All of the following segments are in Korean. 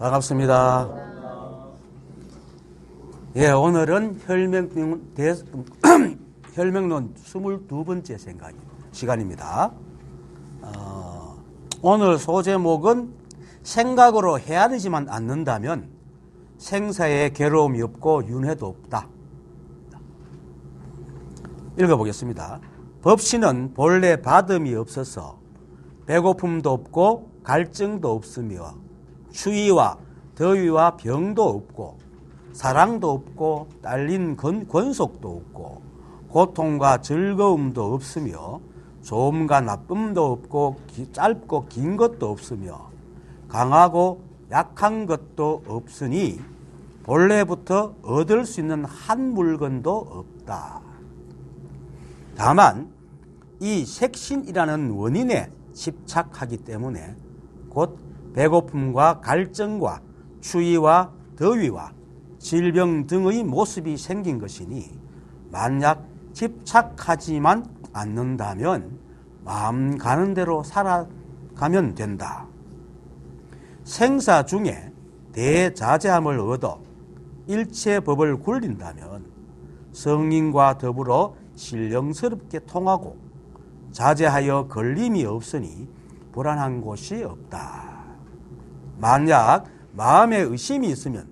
반갑습니다. 예, 오늘은 혈맹론 22번째 시간입니다. 오늘 소제목은 생각으로 헤아리지만 않는다면 생사에 괴로움이 없고 윤회도 없다. 읽어보겠습니다. 법신은 본래 받음이 없어서 배고픔도 없고 갈증도 없으며 추위와 더위와 병도 없고 사랑도 없고 딸린 권속도 없고 고통과 즐거움도 없으며 좋음과 나쁨도 없고 짧고 긴 것도 없으며 강하고 약한 것도 없으니 본래부터 얻을 수 있는 한 물건도 없다. 다만 이 색신이라는 원인에 집착하기 때문에 곧 배고픔과 갈증과 추위와 더위와 질병 등의 모습이 생긴 것이니 만약 집착하지만 않는다면 마음 가는 대로 살아가면 된다. 생사 중에 대자제함을 얻어 일체법을 굴린다면 성인과 더불어 신령스럽게 통하고 자제하여 걸림이 없으니 불안한 곳이 없다. 만약 마음에 의심이 있으면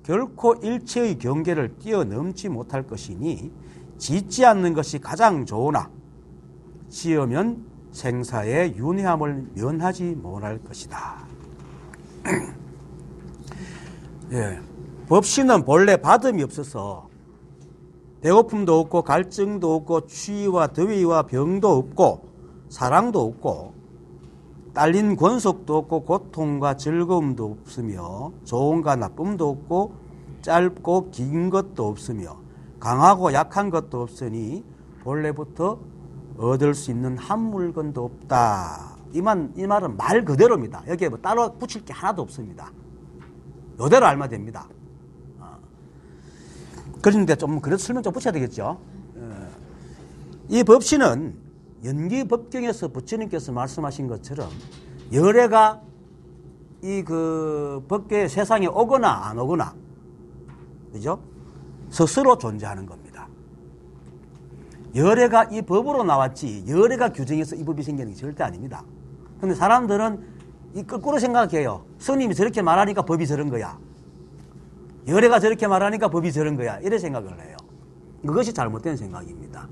결코 일체의 경계를 뛰어넘지 못할 것이니 짓지 않는 것이 가장 좋으나 지으면 생사의 윤회함을 면하지 못할 것이다. 예, 법신은 본래 받음이 없어서 배고픔도 없고 갈증도 없고 추위와 더위와 병도 없고 사랑도 없고 딸린 권속도 없고 고통과 즐거움도 없으며 좋음과 나쁨도 없고 짧고 긴 것도 없으며 강하고 약한 것도 없으니 본래부터 얻을 수 있는 한 물건도 없다. 이 말은 말 그대로입니다. 여기에 뭐 따로 붙일 게 하나도 없습니다. 이대로 알면 됩니다. 그런데 좀 그래도 설명 좀 붙여야 되겠죠. 이 법신은 연기법경에서 부처님께서 말씀하신 것처럼 열애가 이 그 법계 세상에 오거나 안 오거나, 그죠? 스스로 존재하는 겁니다. 열애가 이 법으로 나왔지 열애가 규정해서 이 법이 생기는 게 절대 아닙니다. 그런데 사람들은 이 거꾸로 생각해요. 스님이 저렇게 말하니까 법이 저런 거야. 열애가 저렇게 말하니까 법이 저런 거야. 이래 생각을 해요. 그것이 잘못된 생각입니다.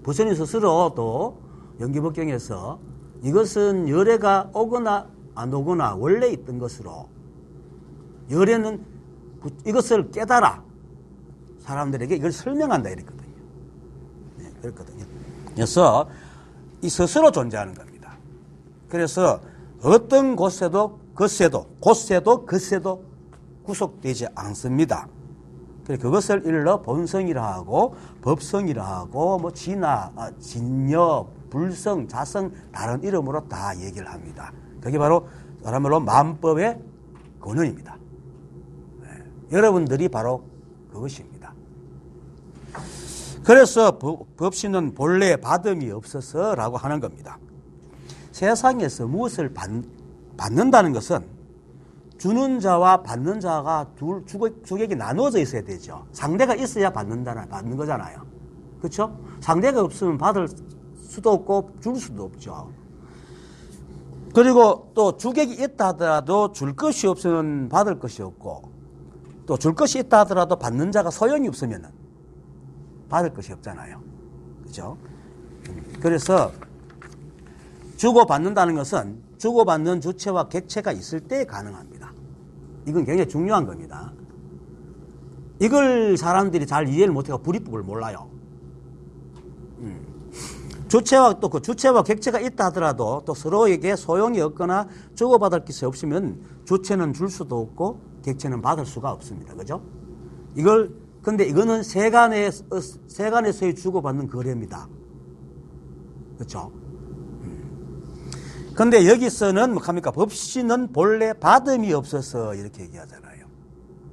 부처님 스스로 또 연기법경에서 이것은 열애가 오거나 안 오거나 원래 있던 것으로 열애는 이것을 깨달아 사람들에게 이걸 설명한다 이랬거든요. 네, 그랬거든요. 그래서 이 스스로 존재하는 겁니다. 그래서 어떤 곳에도 겉세도 구속되지 않습니다. 그것을 일러 본성이라 하고 법성이라 하고 뭐 진여, 불성, 자성 다른 이름으로 다 얘기를 합니다. 그게 바로 다른 말로 만법의 근원입니다. 네. 여러분들이 바로 그것입니다. 그래서 법신은 본래 받음이 없어서라고 하는 겁니다. 세상에서 무엇을 받는다는 것은 주는 자와 받는 자가 주객이 나누어져 있어야 되죠. 상대가 있어야 받는 거잖아요. 그렇죠? 상대가 없으면 받을 수도 없고 줄 수도 없죠. 그리고 또 주객이 있다 하더라도 줄 것이 없으면 받을 것이 없고 또 줄 것이 있다 하더라도 받는 자가 소용이 없으면 받을 것이 없잖아요. 그렇죠? 그래서 주고받는다는 것은 주고받는 주체와 객체가 있을 때 가능합니다. 이건 굉장히 중요한 겁니다. 이걸 사람들이 잘 이해를 못해서 불이법을 몰라요. 주체와 또 그 주체와 객체가 있다 하더라도 또 서로에게 소용이 없거나 주고받을 것이 없으면 주체는 줄 수도 없고 객체는 받을 수가 없습니다. 그죠? 근데 이거는 세간에서의 주고받는 거래입니다. 그렇죠? 근데 여기서는 뭐 합니까? 법신은 본래 받음이 없어서 이렇게 얘기하잖아요.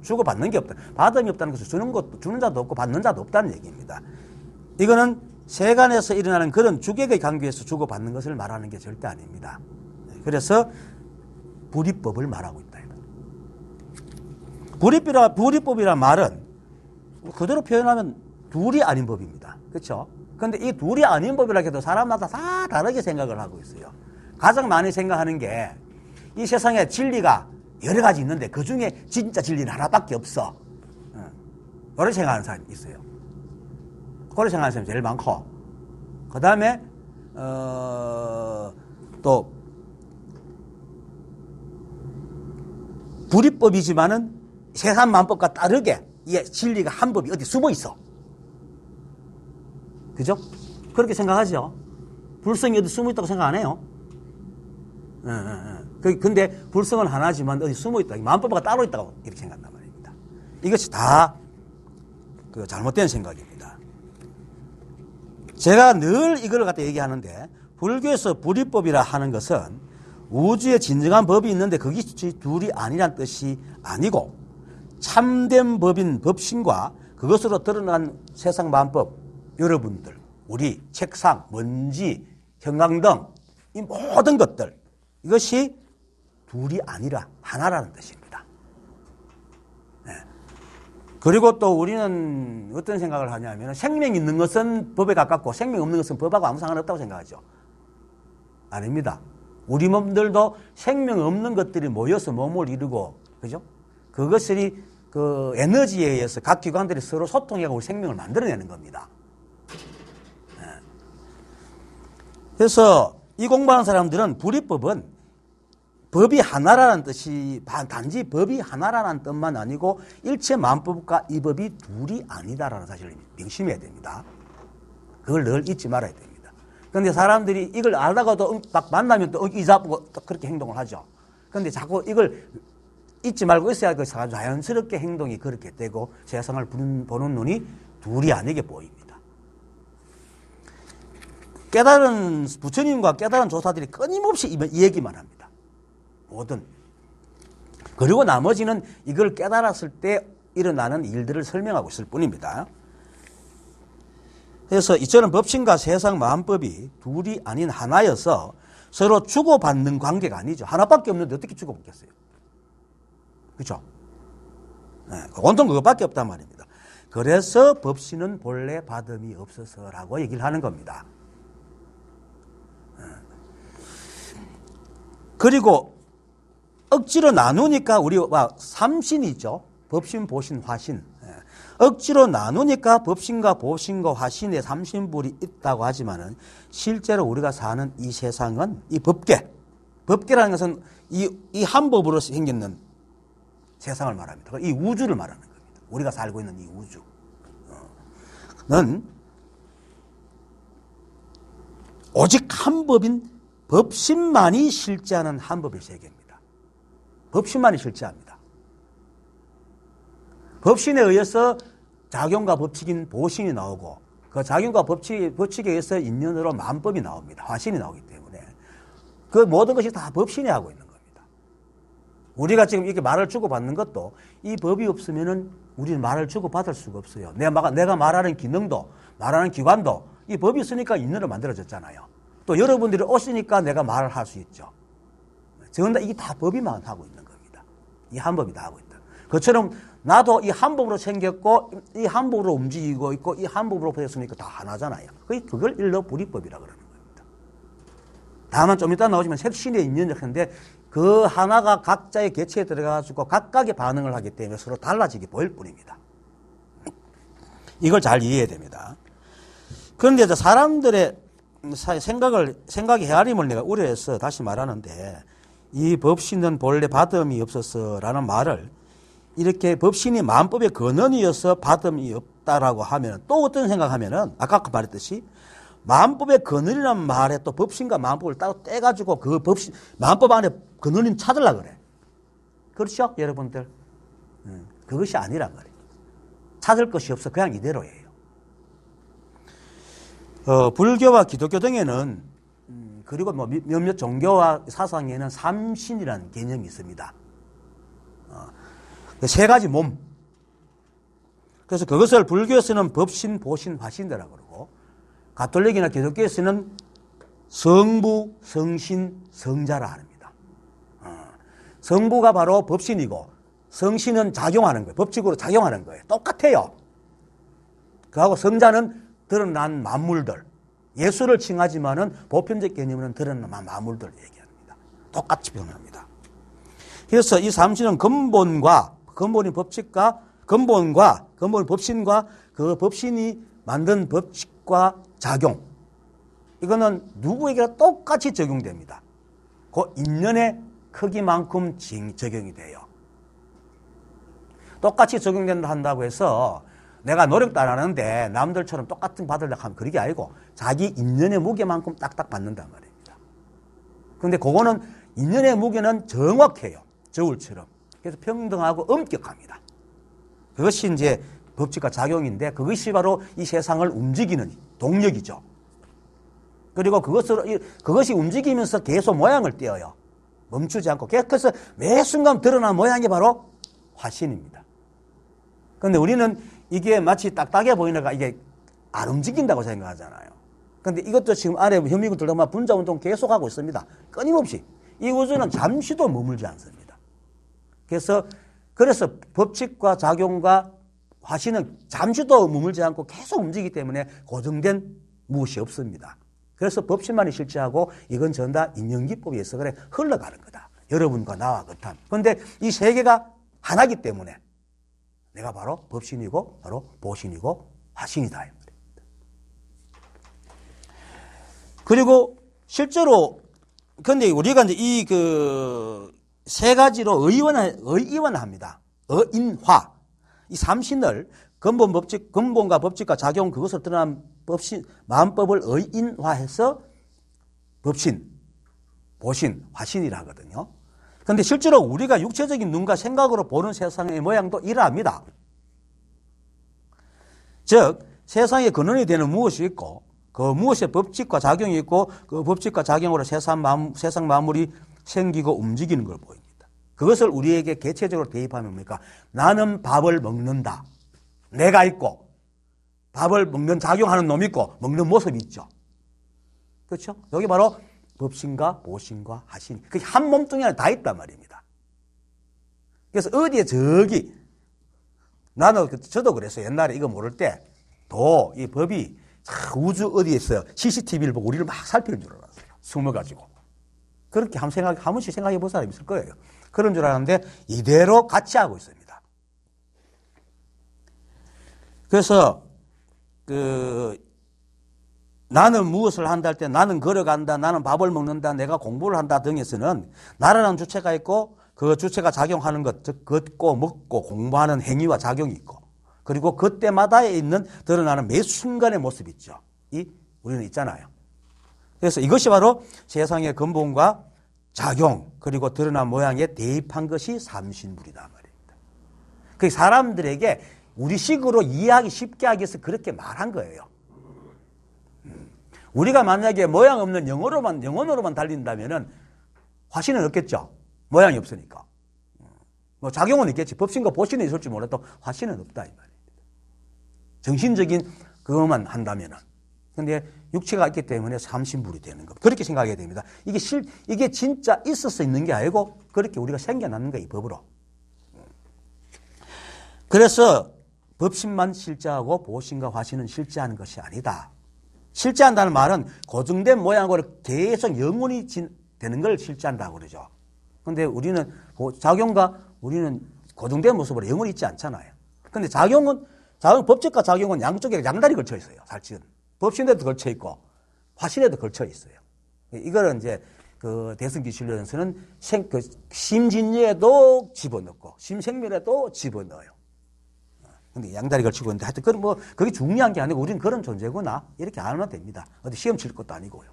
주고받는 게 없다. 받음이 없다는 것은 주는 자도 없고 받는 자도 없다는 얘기입니다. 이거는 세간에서 일어나는 그런 주객의 관계에서 주고받는 것을 말하는 게 절대 아닙니다. 그래서 불이법을 말하고 있다. 불이법이란 말은 그대로 표현하면 둘이 아닌 법입니다. 그렇죠? 그런데 이 둘이 아닌 법이라 해도 사람마다 다 다르게 생각을 하고 있어요. 가장 많이 생각하는 게 이 세상에 진리가 여러 가지 있는데 그 중에 진짜 진리는 하나밖에 없어. 그렇게 생각하는 사람이 있어요. 그렇게 생각하는 사람이 제일 많고, 그 다음에 또 불이법이지만은 세상 만법과 다르게 이 진리가 한 법이 어디 숨어 있어. 그죠? 그렇게 생각하죠. 불성이 어디 숨어 있다고 생각 안 해요. 근데 불성은 하나지만 어디 숨어 있다. 만법과 따로 있다고 이렇게 생각한단 말입니다. 이것이 다 그 잘못된 생각입니다. 제가 늘 이걸 갖다 얘기하는데, 불교에서 불이법이라 하는 것은 우주에 진정한 법이 있는데 그것이 둘이 아니란 뜻이 아니고, 참된 법인 법신과 그것으로 드러난 세상 만법, 여러분들, 우리 책상, 먼지, 형광등, 이 모든 것들, 이것이 둘이 아니라 하나라는 뜻입니다. 네. 그리고 또 우리는 어떤 생각을 하냐면, 생명 있는 것은 법에 가깝고 생명 없는 것은 법하고 아무 상관없다고 생각하죠. 아닙니다. 우리 몸들도 생명 없는 것들이 모여서 몸을 이루고, 그죠? 그것들이 그 에너지에 의해서 각 기관들이 서로 소통해서 우리 생명을 만들어내는 겁니다. 네. 그래서 이 공부하는 사람들은 불이법은 법이 하나라는 뜻이, 단지 법이 하나라는 뜻만 아니고 일체 만법과 이 법이 둘이 아니다라는 사실을 명심해야 됩니다. 그걸 늘 잊지 말아야 됩니다. 그런데 사람들이 이걸 알다가도 막 만나면 또 이자고 또 그렇게 행동을 하죠. 그런데 자꾸 이걸 잊지 말고 있어야 그 자연스럽게 행동이 그렇게 되고 세상을 보는 눈이 둘이 아니게 보입니다. 깨달은 부처님과 깨달은 조사들이 끊임없이 이 얘기만 합니다. 뭐든. 그리고 나머지는 이걸 깨달았을 때 일어나는 일들을 설명하고 있을 뿐입니다. 그래서 이처럼 법신과 세상 만법이 둘이 아닌 하나여서 서로 주고받는 관계가 아니죠. 하나밖에 없는데 어떻게 주고받겠어요? 그렇죠? 네, 온통 그것밖에 없단 말입니다. 그래서 법신은 본래 받음이 없어서라고 얘기를 하는 겁니다. 그리고 억지로 나누니까 우리가 삼신이 있죠. 법신, 보신, 화신. 억지로 나누니까 법신과 보신과 화신의 삼신불이 있다고 하지만은 실제로 우리가 사는 이 세상은 이 법계라는 것은 이 한 법으로 생겼는 세상을 말합니다. 이 우주를 말하는 겁니다. 우리가 살고 있는 이 우주는 오직 한 법인 법신만이 실제하는 한 법의 세계입니다. 법신만이 실제합니다. 법신에 의해서 작용과 법칙인 보신이 나오고 그 작용과 법칙에 의해서 인연으로 만법이 나옵니다. 화신이 나오기 때문에 그 모든 것이 다 법신이 하고 있는 겁니다. 우리가 지금 이렇게 말을 주고받는 것도 이 법이 없으면은 우리는 말을 주고받을 수가 없어요. 내가 말하는 기능도 말하는 기관도 이 법이 있으니까 인연으로 만들어졌잖아요. 또 여러분들이 오시니까 내가 말을 할 수 있죠. 전부 다 이게 다 법이만 하고 있는 겁니다. 이 한 법이 다 하고 있다. 그처럼 나도 이 한 법으로 생겼고 이 한 법으로 움직이고 있고 이 한 법으로 되었으니까 다 하나잖아요. 그걸 일러 불이법이라 그러는 겁니다. 다만 좀 이따 나오지만 색신의 인연을 하는데 그 하나가 각자의 개체에 들어가가지고 각각의 반응을 하기 때문에 서로 달라지게 보일 뿐입니다. 이걸 잘 이해해야 됩니다. 그런데 이제 사람들의 생각의 헤아림을 내가 우려해서 다시 말하는데, 이 법신은 본래 받음이 없어서라는 말을 이렇게 법신이 만법의 근원이어서 받음이 없다라고 하면 또 어떤 생각하면은 아까 말했듯이 만법의 근원이라는 말에 또 법신과 만법을 따로 떼가지고 그 법신 만법 안에 근원인 찾으려고 그래. 그렇죠, 여러분들? 그것이 아니란 말이에요. 찾을 것이 없어. 그냥 이대로예요. 불교와 기독교 등에는 그리고 뭐 몇몇 종교와 사상에는 삼신이라는 개념이 있습니다. 세 가지 몸. 그래서 그것을 불교에서는 법신, 보신, 화신이라고 그러고 가톨릭이나 기독교에서는 성부, 성신, 성자라 합니다. 성부가 바로 법신이고 성신은 작용하는 거예요. 법칙으로 작용하는 거예요. 똑같아요. 그하고 성자는 드러난 만물들. 예수를 칭하지만은 보편적 개념은 드러난 만물들 얘기합니다. 똑같이 표현합니다. 그래서 이 삼신은 근본인 법칙과 근본인 법신과 그 법신이 만든 법칙과 작용. 이거는 누구에게나 똑같이 적용됩니다. 그 인연의 크기만큼 적용이 돼요. 똑같이 적용된다 한다고 해서 내가 노력도 안 하는데 남들처럼 똑같은 받으려고 하면 그런 게 아니고 자기 인연의 무게만큼 딱딱 받는단 말입니다. 그런데 그거는 인연의 무게는 정확해요. 저울처럼. 그래서 평등하고 엄격합니다. 그것이 이제 법칙과 작용인데 그것이 바로 이 세상을 움직이는 동력이죠. 그리고 그것이 움직이면서 계속 모양을 띄어요. 멈추지 않고. 그래서 매 순간 드러난 모양이 바로 화신입니다. 그런데 우리는 이게 마치 딱딱해 보이니까 이게 안 움직인다고 생각하잖아요. 그런데 이것도 지금 안에 현미경 들어가면 분자운동 계속하고 있습니다. 끊임없이. 이 우주는 잠시도 머물지 않습니다. 그래서 법칙과 작용과 화신은 잠시도 머물지 않고 계속 움직이기 때문에 고정된 무엇이 없습니다. 그래서 법신만이 실제하고 이건 전부 다 인연기법에 의해서 그래 흘러가는 거다. 여러분과 나와 같은. 그런데 이 세 개가 하나이기 때문에 내가 바로 법신이고 바로 보신이고 화신이다. 그리고 실제로 근데 우리가 이제 이 세 가지로 의원합니다. 어인화. 이 삼신을 근본과 법칙과 작용 그것을 드러난 마음법을 의인화해서 법신, 보신, 화신이라 하거든요. 그런데 실제로 우리가 육체적인 눈과 생각으로 보는 세상의 모양도 이러합니다. 즉 세상의 근원이 되는 무엇이 있고 그 무엇의 법칙과 작용이 있고 그 법칙과 작용으로 세상 만물이 생기고 움직이는 걸 보입니다. 그것을 우리에게 개체적으로 대입하면 뭡니까? 나는 밥을 먹는다. 내가 있고 밥을 먹는 작용하는 놈이 있고 먹는 모습이 있죠. 그렇죠? 여기 바로 법신과 보신과 화신. 그게 한 몸뚱이 안에 다 있단 말입니다. 그래서 어디에 저도 그랬어요. 옛날에 이거 모를 때 이 법이 우주 어디에 있어요. CCTV를 보고 우리를 막 살피는 줄 알았어요. 숨어가지고. 그렇게 한 번씩 생각해 볼 사람이 있을 거예요. 그런 줄 알았는데 이대로 같이 하고 있습니다. 그래서 나는 무엇을 한다 할 때 나는 걸어간다, 나는 밥을 먹는다, 내가 공부를 한다 등에서는 나라는 주체가 있고 그 주체가 작용하는 것, 즉 걷고 먹고 공부하는 행위와 작용이 있고 그리고 그때마다에 있는 드러나는 매 순간의 모습이 있죠. 우리는 있잖아요. 그래서 이것이 바로 세상의 근본과 작용 그리고 드러난 모양에 대입한 것이 삼신불이다 말입니다. 그 사람들에게 우리식으로 이해하기 쉽게 하기 위해서 그렇게 말한 거예요. 우리가 만약에 모양 없는 영혼으로만 달린다면은 화신은 없겠죠. 모양이 없으니까. 뭐 작용은 있겠지. 법신과 보신은 있을지 몰라도 화신은 없다 이 말입니다. 정신적인 그것만 한다면은. 근데 육체가 있기 때문에 삼신불이 되는 거. 그렇게 생각해야 됩니다. 이게 진짜 있어서 있는 게 아니고 그렇게 우리가 생겨나는 거예요, 이 법으로. 그래서 법신만 실제하고 보신과 화신은 실제하는 것이 아니다. 실제한다는 말은 고정된 모양으로 계속 영원히 되는 걸 실제한다고 그러죠. 그런데 우리는 우리는 고정된 모습으로 영원히 있지 않잖아요. 그런데 법칙과 작용은 양쪽에 양다리 걸쳐 있어요. 사실은. 법신에도 걸쳐 있고 화신에도 걸쳐 있어요. 이거는 이제 대승기실론에서는 심진리에도 집어넣고 심생멸에도 집어넣어요. 근데 양다리 걸치고 있는데 하여튼 그게 중요한 게 아니고 우리는 그런 존재구나 이렇게 알면 됩니다. 어디 시험 칠 것도 아니고요.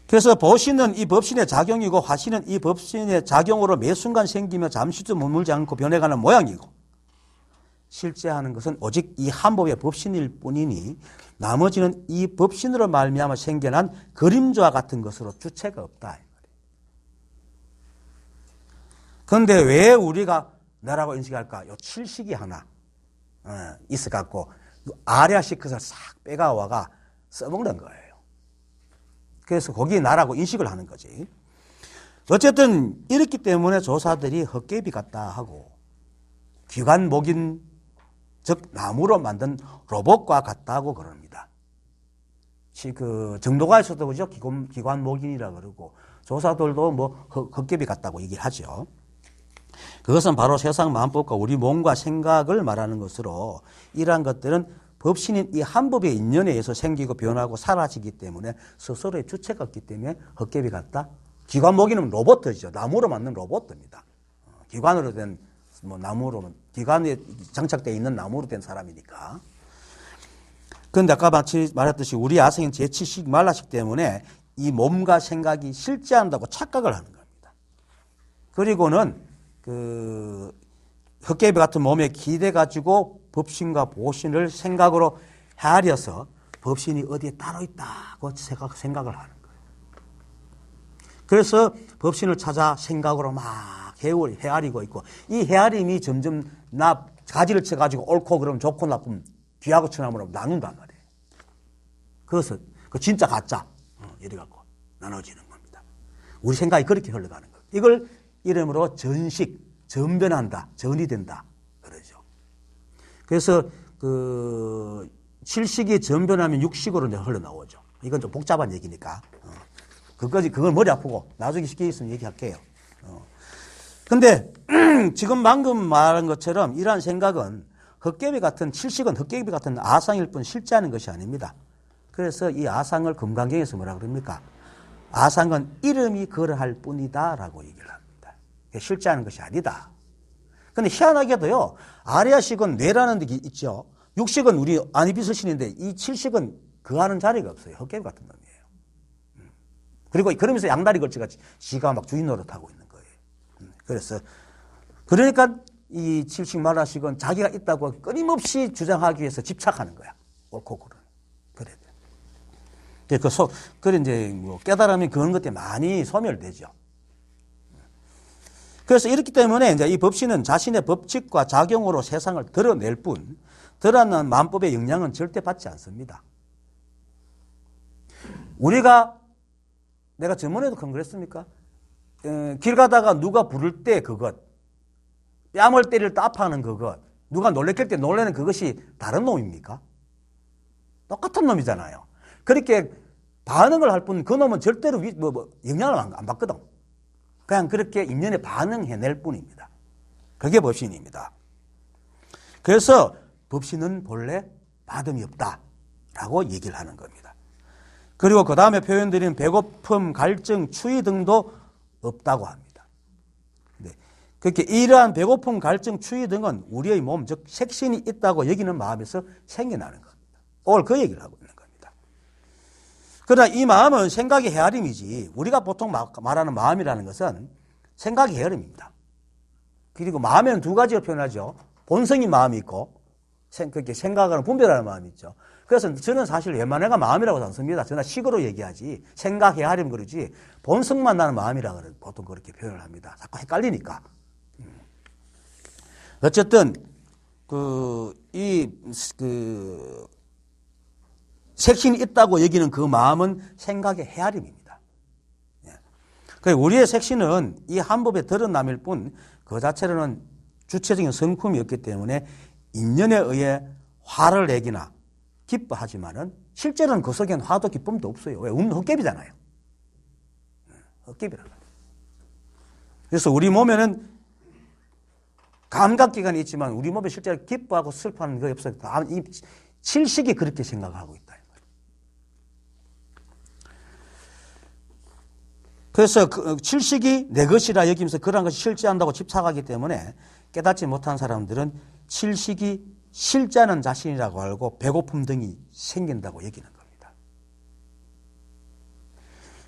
그래서 보신은 이 법신의 작용이고 화신은 이 법신의 작용으로 매 순간 생기며 잠시도 머물지 않고 변해가는 모양이고 실제하는 것은 오직 이 한 법의 법신일 뿐이니 나머지는 이 법신으로 말미암아 생겨난 그림자와 같은 것으로 주체가 없다. 그런데 왜 우리가 나라고 인식할까? 요 칠식이 하나 있어갖고 아리아식 것을 싹 빼가와가 써먹는 거예요. 그래서 거기에 나라고 인식을 하는 거지. 어쨌든 이렇기 때문에 조사들이 헛개비 같다 하고 기관목인 즉 나무로 만든 로봇과 같다고 그럽니다. 그 정도가에서도 그죠? 기관목인이라 그러고 조사들도 뭐 헛개비 같다고 얘기하죠. 그것은 바로 세상 마음법과 우리 몸과 생각을 말하는 것으로 이러한 것들은 법신인 이 한 법의 인연에 의해서 생기고 변하고 사라지기 때문에 스스로의 주체가 없기 때문에 헛개비 같다. 기관목인은 로봇이죠. 나무로 만든 로봇입니다. 기관으로 된 뭐 나무로 기관에 장착되어 있는 나무로 된 사람이니까. 그런데 아까 마치 말했듯이 우리 야생은 제7식 말라식 때문에 이 몸과 생각이 실제한다고 착각을 하는 겁니다. 그리고는 그 헛개비 같은 몸에 기대 가지고 법신과 보신을 생각으로 헤아려서 법신이 어디에 따로 있다고 생각을 하는 거예요. 그래서 법신을 찾아 생각으로 막 헤아리고 있고 이 헤아림이 점점 가지를 쳐가지고 옳고 그러면 좋고 나쁘면 귀하고 천하므로 나눈단 말이에요. 그것은 그 진짜 가짜 이래갖고 나눠지는 겁니다. 우리 생각이 그렇게 흘러가는 거예요. 이걸 이름으로 전식, 전변한다, 전이 된다 그러죠. 그래서 그 칠식이 전변하면 육식으로 이제 흘러나오죠. 이건 좀 복잡한 얘기니까 그건 머리 아프고 나중에 쉽게 있으면 얘기할게요. 근데 지금 방금 말한 것처럼 이러한 생각은 헛개비 같은 칠식은 헛개비 같은 아상일 뿐 실제하는 것이 아닙니다. 그래서 이 아상을 금강경에서 뭐라 그럽니까? 아상은 이름이 그러할 뿐이다라고 얘기를 합니다. 실제하는 것이 아니다. 근데 희한하게도요, 아리아식은 뇌라는 게 있죠. 육식은 우리 아니비스신인데 이 칠식은 그 하는 자리가 없어요. 헛개비 같은 놈이에요. 그리고 그러면서 양다리 걸쳐같이 지가 막 주인 노릇하고 있는 거예요. 그래서 그러니까 이 칠식 말라식은 자기가 있다고 끊임없이 주장하기 위해서 집착하는 거야. 옳고 그르는. 그래. 그래 이제 뭐 깨달으면 그런 것들이 많이 소멸되죠. 그래서 이렇기 때문에 이제 이 법신은 자신의 법칙과 작용으로 세상을 드러낼 뿐, 드러난 만법의 영향은 절대 받지 않습니다. 내가 저번에도 그랬습니까? 길 가다가 누가 부를 때 그것, 뺨을 때릴 때 아파하는 그것, 누가 놀래킬 때 놀라는 그것이 다른 놈입니까? 똑같은 놈이잖아요. 그렇게 반응을 할 뿐 그 놈은 절대로 영향을 안 받거든. 그냥 그렇게 인연에 반응해낼 뿐입니다. 그게 법신입니다. 그래서 법신은 본래 받음이 없다라고 얘기를 하는 겁니다. 그리고 그 다음에 표현드린 배고픔, 갈증, 추위 등도 없다고 합니다. 네. 그렇게 이러한 배고픔, 갈증, 추위 등은 우리의 몸, 즉 색신이 있다고 여기는 마음에서 생겨나는 겁니다. 오늘 그 얘기를 하고 있는 겁니다. 그러나 이 마음은 생각의 헤아림이지 우리가 보통 말하는 마음이라는 것은 생각의 헤아림입니다. 그리고 마음에는 두 가지로 표현하죠. 본성인 마음이 있고 그렇게 생각하는 분별하는 마음이 있죠. 그래서 저는 사실 웬만해가 마음이라고 안 씁니다. 저는 식으로 얘기하지 생각 헤아림 그러지 본성만 나는 마음이라고 보통 그렇게 표현을 합니다. 자꾸 헷갈리니까. 어쨌든 색신이 있다고 여기는 그 마음은 생각의 헤아림입니다. 그래서 우리의 색신은 이 한법에 드러남일 뿐 그 자체로는 주체적인 성품이 없기 때문에 인연에 의해 화를 내기나 기뻐하지만은 실제로는 그 속에는 화도 기쁨도 없어요. 왜? 없는 헛개비잖아요. 헛개비라는 거예요. 그래서 우리 몸에는 감각기관이 있지만 우리 몸에 실제로 기뻐하고 슬퍼하는 거 없어요. 이 칠식이 그렇게 생각하고 있다. 그래서 칠식이 내 것이라 여기면서 그런 것이 실제한다고 집착하기 때문에 깨닫지 못한 사람들은 칠식이 실제하는 자신이라고 알고 배고픔 등이 생긴다고 여기는 겁니다.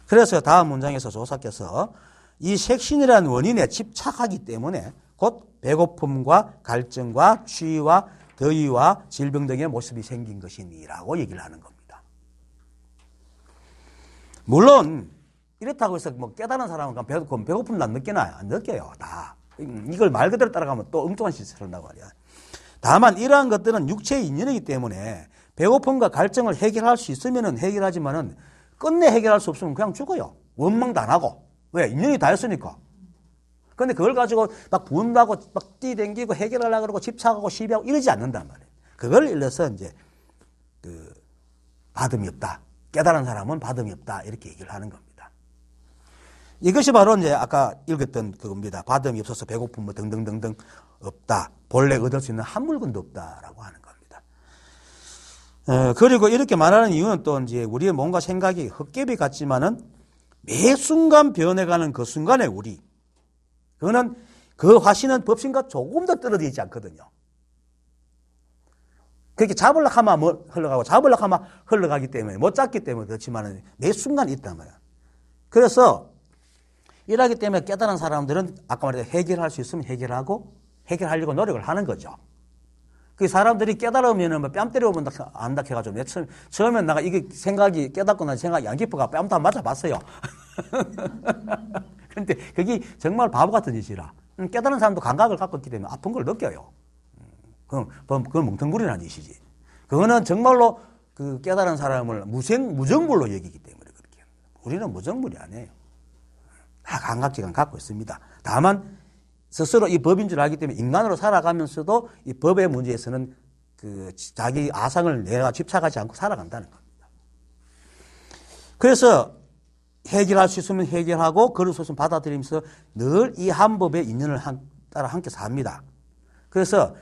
그래서 다음 문장에서 조사께서 이 색신이라는 원인에 집착하기 때문에 곧 배고픔과 갈증과 추위와 더위와 질병 등의 모습이 생긴 것이니라고 얘기를 하는 겁니다. 물론 이렇다고 해서 뭐 깨달은 사람은 배고픔도 안 느끼나요? 안 느껴요. 다. 이걸 말 그대로 따라가면 또 엉뚱한 짓을 한다고 말이야. 다만 이러한 것들은 육체의 인연이기 때문에 배고픔과 갈증을 해결할 수 있으면 해결하지만은 끝내 해결할 수 없으면 그냥 죽어요. 원망도 안 하고 왜? 인연이 다 했으니까. 근데 그걸 가지고 막 분다고 막 뛰댕기고 해결하려고 그러고 집착하고 시비하고 이러지 않는단 말이에요. 그걸 일러서 이제 그 받음이 없다. 깨달은 사람은 받음이 없다. 이렇게 얘기를 하는 겁니다. 이것이 바로 이제 아까 읽었던 그겁니다. 받음이 없어서 배고픔 뭐 등등등등 없다. 본래 얻을 수 있는 한 물건도 없다라고 하는 겁니다. 그리고 이렇게 말하는 이유는 또 이제 우리의 뭔가 생각이 헛개비 같지만은 매 순간 변해가는 그 순간에 우리 그거는 그 화신은 법신과 조금 더 떨어져 있지 않거든요. 그렇게 잡으려고 하면 뭐 흘러가고 잡으려고 하면 흘러가기 때문에 못 잡기 때문에 그렇지만 매 순간 있단 말이야. 그래서 이러기 때문에 깨달은 사람들은 아까 말했듯이 해결할 수 있으면 해결하고 해결하려고 노력을 하는 거죠. 그 사람들이 깨달으면 뭐 뺨 때려본다 안다 해가지고 처음엔 내가 이게 생각이 깨닫고 난 생각이 안 깊어가 뺨도 안 맞아봤어요. 근데 그게 정말 바보 같은 짓이라. 깨달은 사람도 감각을 갖고 있기 때문에 아픈 걸 느껴요. 그건 멍텅구리라는 짓이지. 그거는 정말로 그 깨달은 사람을 무정물로 여기기 때문에 그렇게 합니다. 우리는 무정물이 아니에요. 다 감각지간 갖고 있습니다. 다만 스스로 이 법인 줄 알기 때문에 인간으로 살아가면서도 이 법의 문제에서는 그 자기 아상을 내가 집착하지 않고 살아간다는 겁니다. 그래서 해결할 수 있으면 해결하고 그럴 수 있으면 받아들이면서 늘 이 한 법의 인연을 따라 함께 삽니다. 그래서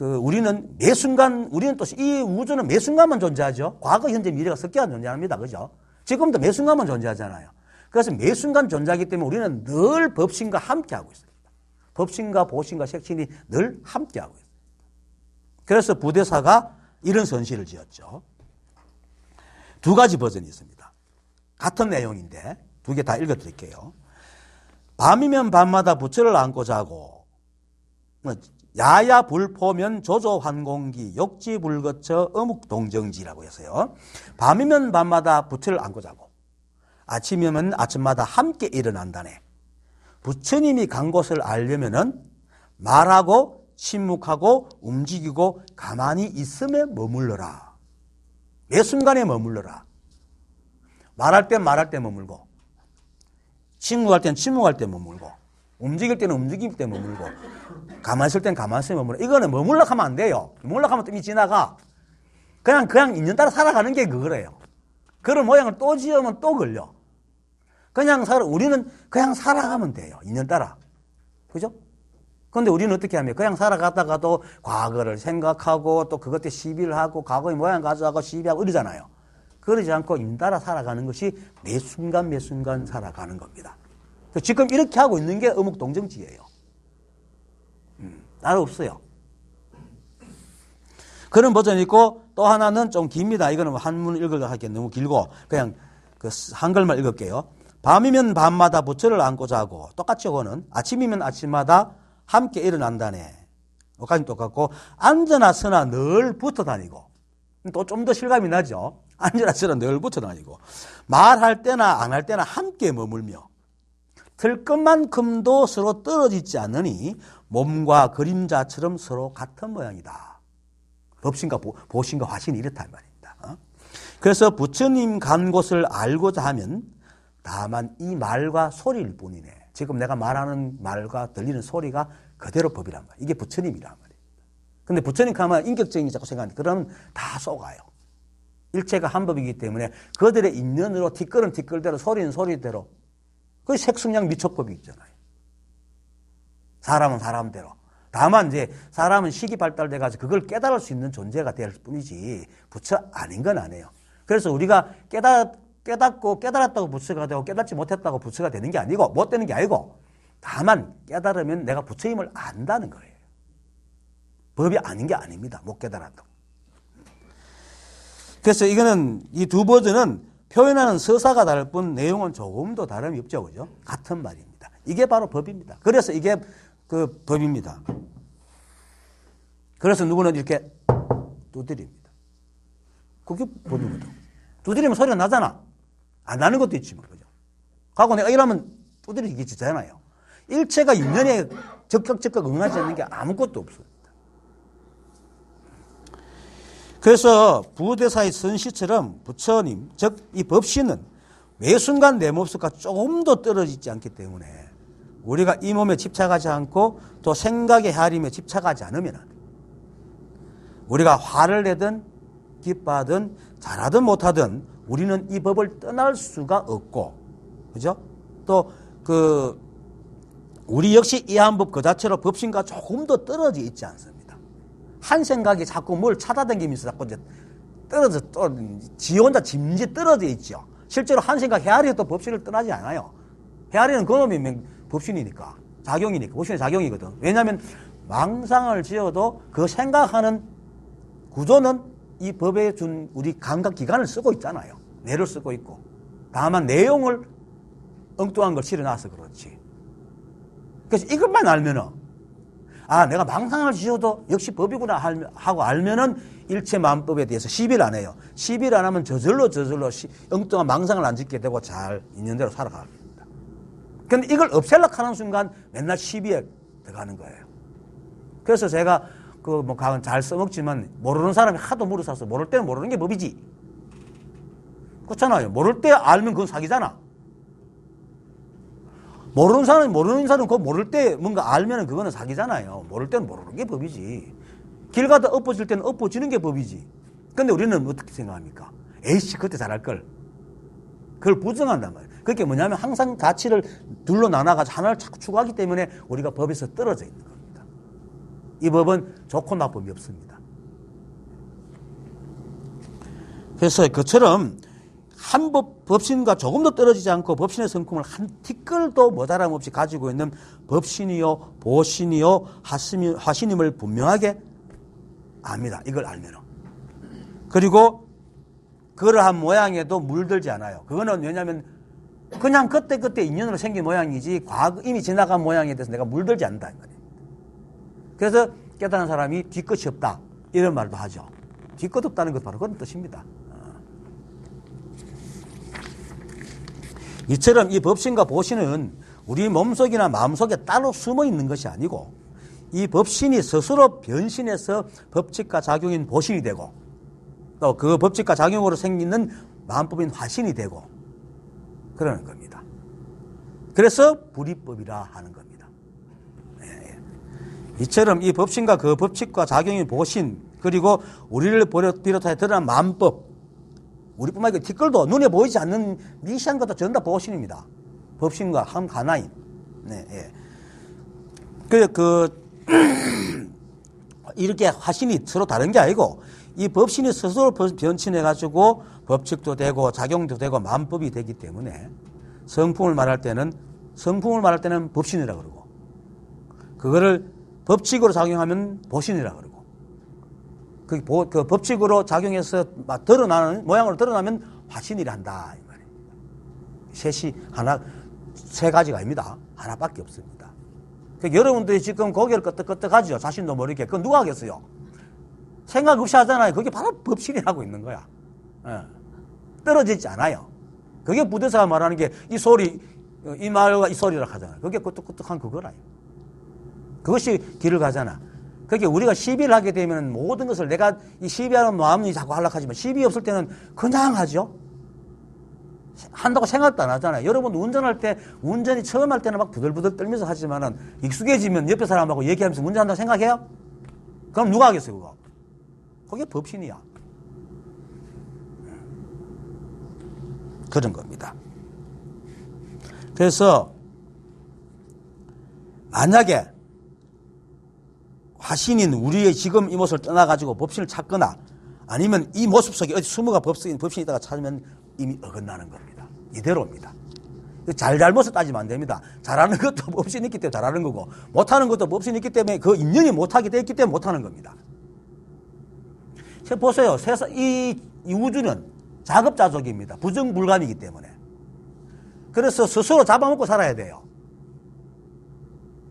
우리는 매 순간, 우리는 또 이 우주는 매 순간만 존재하죠. 과거, 현재, 미래가 섞여 존재합니다. 그죠? 지금도 매 순간만 존재하잖아요. 그래서 매 순간 존재하기 때문에 우리는 늘 법신과 함께 하고 있습니다. 법신과 보신과 색신이 늘 함께 하고 있습니다. 그래서 부대사가 이런 선시를 지었죠. 두 가지 버전이 있습니다. 같은 내용인데 두 개 다 읽어드릴게요. 밤이면 밤마다 부처를 안고 자고 야야 불포면 조조 환공기 욕지 불거쳐 어묵 동정지라고 해서요. 밤이면 밤마다 부처를 안고 자고 아침이면 아침마다 함께 일어난다네. 부처님이 간 곳을 알려면은 말하고 침묵하고 움직이고 가만히 있음에 머물러라. 매 순간에 머물러라. 말할 땐 말할 때 머물고 침묵할 땐 침묵할 때 머물고 움직일 때는 움직일 때 머물고 가만히 있을 땐 가만히 있을 때 머물러. 이거는 머물러 하면 안 돼요. 머물러 하면 이미 지나가. 그냥 인연 따라 살아가는 게 그거래요. 그런 모양을 또 지으면 또 걸려. 우리는 그냥 살아가면 돼요. 인연 따라. 그죠? 그런데 우리는 어떻게 하면 그냥 살아가다가도 과거를 생각하고 또 그것 때 시비를 하고 과거의 모양 가져가고 시비하고 이러잖아요. 그러지 않고 인연 따라 살아가는 것이 매 순간 매 순간 살아가는 겁니다. 지금 이렇게 하고 있는 게 어묵동정지예요. 따로 없어요. 그런 버전이 있고 또 하나는 좀 깁니다. 이거는 한문 읽으려 하기엔 너무 길고 그냥 그 한글만 읽을게요. 밤이면 밤마다 부처를 안고 자고 똑같죠. 그거는 아침이면 아침마다 함께 일어난다네. 여기까지 똑같고 앉으나 서나 늘 붙어 다니고 또 좀 더 실감이 나죠. 앉으나 서나 늘 붙어 다니고 말할 때나 안 할 때나 함께 머물며 틀 것만큼도 서로 떨어지지 않으니 몸과 그림자처럼 서로 같은 모양이다. 법신과 보신과 화신이 이렇다 이 말입니다. 그래서 부처님 간 곳을 알고자 하면 다만 이 말과 소리일 뿐이네. 지금 내가 말하는 말과 들리는 소리가 그대로 법이란 말이에요. 이게 부처님이란 말이에요. 근데 부처님 가면 인격적인 자꾸 생각하는데 그러면 다 속아요. 일체가 한 법이기 때문에 그들의 인연으로 티끌은 티끌대로 소리는 소리대로 그 색승량 미처법이 있잖아요. 사람은 사람대로. 다만 이제 사람은 시기 발달돼가지고 그걸 깨달을 수 있는 존재가 될 뿐이지 부처 아닌 건 아니에요. 그래서 우리가 깨닫고 깨달았다고 부처가 되고 깨닫지 못했다고 부처가 되는 게 아니고 못 되는 게 아니고 다만 깨달으면 내가 부처임을 안다는 거예요. 법이 아닌 게 아닙니다. 못 깨달았다고. 그래서 이거는 이 두 버전은 표현하는 서사가 다를 뿐 내용은 조금 더 다름이 없죠. 그죠? 같은 말입니다. 이게 바로 법입니다. 그래서 이게 그 법입니다. 그래서 누구는 이렇게 두드립니다. 그게 법이거든. 두드리면 소리가 나잖아. 안 나는 것도 있지만, 그죠? 하고 내가 이러면 두드리겠잖아요. 일체가 인연에 적극 응하지 않는 게 아무것도 없습니다. 그래서 부대사의 선시처럼 부처님, 즉 이 법신은 매 순간 내 모습과 조금도 떨어지지 않기 때문에 우리가 이 몸에 집착하지 않고 또 생각의 헤아림에 집착하지 않으면 우리가 화를 내든 기뻐하든 잘하든 못하든 우리는 이 법을 떠날 수가 없고, 그죠? 또 우리 역시 이 한 법 그 자체로 법신과 조금 더 떨어져 있지 않습니다. 한 생각이 자꾸 뭘 찾아다니면서 자꾸 이제 지 혼자 짐짓 떨어져 있죠. 실제로 한 생각 헤아리도 법신을 떠나지 않아요. 헤아리는 그놈이 법신이니까, 작용이니까, 법신의 작용이거든. 왜냐하면 망상을 지어도 그 생각하는 구조는 이 법에 준 우리 감각기관을 쓰고 있잖아요. 뇌를 쓰고 있고. 다만 내용을 엉뚱한 걸 실어놔서 그렇지. 그래서 이것만 알면은, 아, 내가 망상을 지어도 역시 법이구나 하고 알면은 일체만법에 대해서 시비를 안 해요. 시비를 안 하면 저절로 엉뚱한 망상을 안 짓게 되고 잘 있는 대로 살아갑니다. 근데 이걸 없애려고 하는 순간 맨날 시비에 들어가는 거예요. 그래서 제가 강은 잘 써먹지만 모르는 사람이 하도 물어서 모를 때는 모르는 게 법이지. 그렇잖아요. 모를 때 알면 그건 사기잖아. 모르는 사람은 그 모를 때 뭔가 알면 그거는 사기잖아요. 모를 때는 모르는 게 법이지. 길 가다 엎어질 때는 엎어지는 게 법이지. 근데 우리는 어떻게 생각합니까? 에이씨, 그때 잘할 걸. 그걸 부정한단 말이에요. 그게 뭐냐면 항상 가치를 둘로 나눠가지고 하나를 자꾸 추구하기 때문에 우리가 법에서 떨어져 있는 겁니다. 이 법은 좋고 나쁨이 없습니다. 그래서 그처럼 한 법신과 조금도 떨어지지 않고 법신의 성품을 한 티끌도 모자람 없이 가지고 있는 법신이요, 보신이요, 화신임을 분명하게 압니다. 이걸 알면은. 그리고 그러한 모양에도 물들지 않아요. 그거는 왜냐하면 그냥 그때 인연으로 생긴 모양이지 과거 이미 지나간 모양에 대해서 내가 물들지 않는다. 그래서 깨달은 사람이 뒤끝이 없다. 이런 말도 하죠. 뒤끝 없다는 것 바로 그런 뜻입니다. 이처럼 이 법신과 보신은 우리 몸속이나 마음속에 따로 숨어 있는 것이 아니고 이 법신이 스스로 변신해서 법칙과 작용인 보신이 되고 또 그 법칙과 작용으로 생기는 마음법인 화신이 되고 그러는 겁니다. 그래서 불이법이라 하는 겁니다. 이처럼 이 법신과 그 법칙과 작용인 보신 그리고 우리를 비롯하여 드러난 마음법 우리뿐만 아니라 티끌도 눈에 보이지 않는 미시한 것도 전부 다 보신입니다. 법신과 하나인. 네, 예. 이렇게 화신이 서로 다른 게 아니고 이 법신이 스스로 변신해가지고 법칙도 되고 작용도 되고 마음법이 되기 때문에 성품을 말할 때는 법신이라 그러고 그거를 법칙으로 작용하면 보신이라 그러고 그 법칙으로 작용해서 드러나는 모양으로 드러나면 화신이라 한다 이 말입니다. 셋이 세 가지가 아닙니다. 하나밖에 없습니다. 여러분들이 지금 고개를 끄덕끄덕하죠. 자신도 모르게. 그건 누가 하겠어요? 생각 없이 하잖아요. 그게 바로 법신이 하고 있는 거야. 떨어지지 않아요. 그게 부대사가 말하는 게 이 소리, 이 말과 이 소리라 하잖아요. 그게 끄덕끄덕한 그거라요. 그것이 길을 가잖아. 그게 우리가 시비를 하게 되면 모든 것을 내가 이 시비하는 마음이 자꾸 하락하지만 시비 없을 때는 그냥 하죠. 한다고 생각도 안 하잖아요. 여러분 운전할 때 운전이 처음 할 때는 막 부들부들 떨면서 하지만은 익숙해지면 옆에 사람하고 얘기하면서 운전한다고 생각해요? 그럼 누가 하겠어요, 그거? 그게 법신이야. 그런 겁니다. 그래서 만약에 화신인 우리의 지금 이 모습을 떠나가지고 법신을 찾거나 아니면 이 모습 속에 어디 숨어가 법신이 있다가 찾으면 이미 어긋나는 겁니다. 이대로입니다. 잘못을 따지면 안 됩니다. 잘하는 것도 법신이 있기 때문에 잘하는 거고 못하는 것도 법신이 있기 때문에 그 인연이 못하게 되어 있기 때문에 못하는 겁니다. 보세요. 세상 이 우주는 자급자족입니다. 부정불감이기 때문에. 그래서 스스로 잡아먹고 살아야 돼요.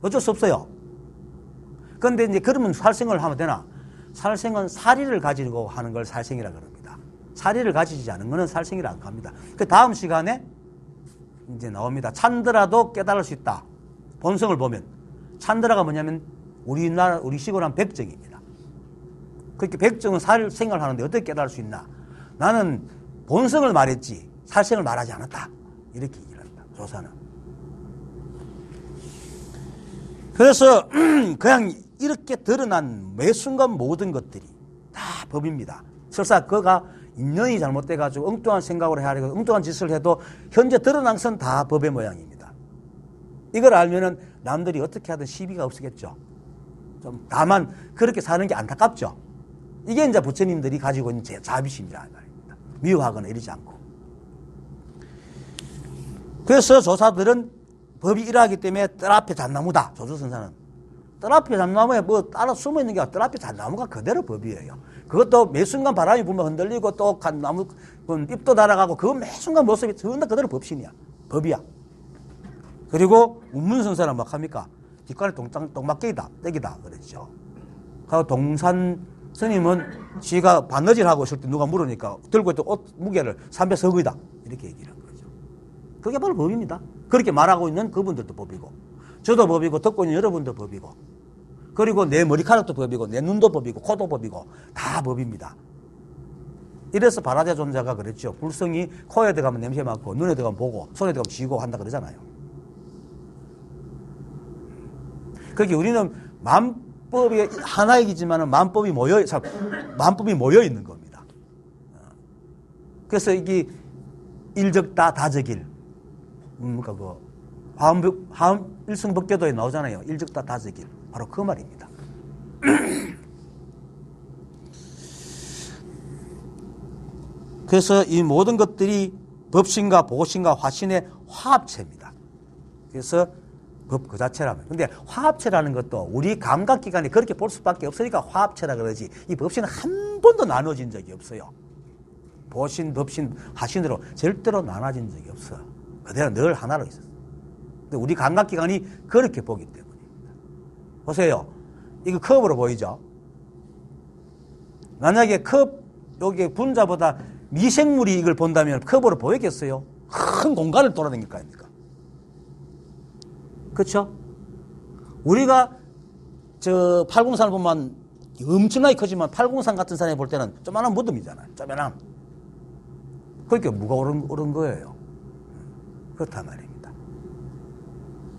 어쩔 수 없어요. 그런데 이제 그러면 살생을 하면 되나? 살생은 사리를 가지고 하는 걸 살생이라 그럽니다. 사리를 가지지 않은 것은 살생이라고 합니다. 그 다음 시간에 이제 나옵니다. 찬드라도 깨달을 수 있다. 본성을 보면. 찬드라가 뭐냐면 우리 식으로 한 백정입니다. 그렇게 백정은 살생을 하는데 어떻게 깨달을 수 있나? 나는 본성을 말했지 살생을 말하지 않았다. 이렇게 얘기를 한다. 조사는. 그래서 그냥 이렇게 드러난 매 순간 모든 것들이 다 법입니다. 설사 그가 인연이 잘못돼가지고 엉뚱한 생각으로 해야 하고 엉뚱한 짓을 해도 현재 드러난 것은 다 법의 모양입니다. 이걸 알면은 남들이 어떻게 하든 시비가 없겠죠. 좀 다만 그렇게 사는 게 안타깝죠. 이게 이제 부처님들이 가지고 있는 자비심이라는 말입니다. 미워하거나 이러지 않고. 그래서 조사들은 법이 이러하기 때문에 뜰 앞에 잣나무다. 조조선사는. 뜰 앞에 잣나무에 뭐 따라 숨어 있는 게 아니라 뜰 앞에 잣나무가 그대로 법이에요. 그것도 매 순간 바람이 불면 흔들리고 또 나무 잎도 날아가고 그 매 순간 모습이 전부 그대로 법신이야. 법이야. 그리고 운문선사는 뭐 합니까? 뒷관에 똥막개이다. 떼기다. 그랬죠. 그리고 동산 스님은 지가 반너질하고 있을 때 누가 물으니까 들고 있던 옷 무게를 300석의다. 이렇게 얘기를 한 거죠. 그게 바로 법입니다. 그렇게 말하고 있는 그분들도 법이고 저도 법이고 듣고 있는 여러분도 법이고 그리고 내 머리카락도 법이고 내 눈도 법이고 코도 법이고 다 법입니다. 이래서 바라자 존자가 그랬죠. 불성이 코에 들어가면 냄새 맡고 눈에 들어가면 보고 손에 들어가면 쥐고 한다 그러잖아요. 그렇게 우리는 만법이 하나이지만 만법이 모여 있는 겁니다. 그래서 이게 일적다 다적일 그러니까 화엄 일승법교도에 나오잖아요. 일적다 다적일 바로 그 말입니다. 그래서 이 모든 것들이 법신과 보신과 화신의 화합체입니다. 그래서 법 그 자체라면. 근데 화합체라는 것도 우리 감각기관이 그렇게 볼 수밖에 없으니까 화합체라 그러지 이 법신은 한 번도 나눠진 적이 없어요. 보신, 법신, 화신으로 절대로 나눠진 적이 없어요. 그대로 늘 하나로 있었어요. 근데 우리 감각기관이 그렇게 보기 때문입니다. 보세요. 이거 컵으로 보이죠? 만약에 컵, 여기 분자보다 미생물이 이걸 본다면 컵으로 보이겠어요? 큰 공간을 돌아다닐 거 아닙니까? 그렇죠? 우리가 저 팔공산을 보면 엄청나게 크지만 팔공산 같은 산에 볼 때는 조만한 무덤이잖아요. 조만한. 그러니까 뭐가 옳은 거예요. 그렇단 말입니다.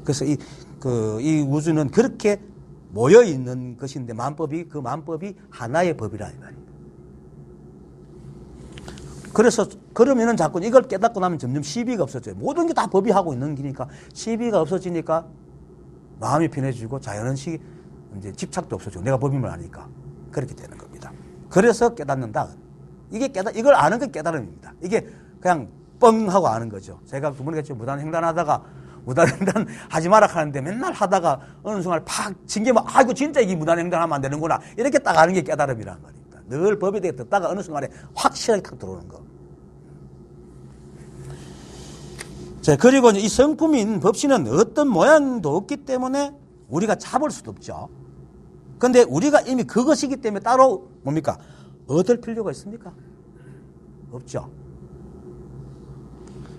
그래서 이 우주는 그렇게 모여 있는 것인데 그 만법이 하나의 법이라 이 말입니다. 그래서 그러면은 자꾸 이걸 깨닫고 나면 점점 시비가 없어져요. 모든 게 다 법이 하고 있는 기니까 시비가 없어지니까 마음이 편해지고 자연식 이제 집착도 없어지고 내가 법임을 아니까 그렇게 되는 겁니다. 그래서 깨닫는다. 이걸 아는 게 깨달음입니다. 이게 그냥 뻥 하고 아는 거죠. 제가 두 번에 무단횡단하다가 무단횡단 하지 마라 하는데 맨날 하다가 어느 순간 팍 징계면 아이고 진짜 이게 무단횡단하면 안 되는구나 이렇게 딱 아는 게 깨달음이란 말입니다. 늘 법에 대해 듣다가 어느 순간에 확실하게 탁 들어오는 거. 자, 그리고 이 성품인 법신은 어떤 모양도 없기 때문에 우리가 잡을 수도 없죠. 그런데 우리가 이미 그것이기 때문에 따로 뭡니까? 얻을 필요가 있습니까? 없죠.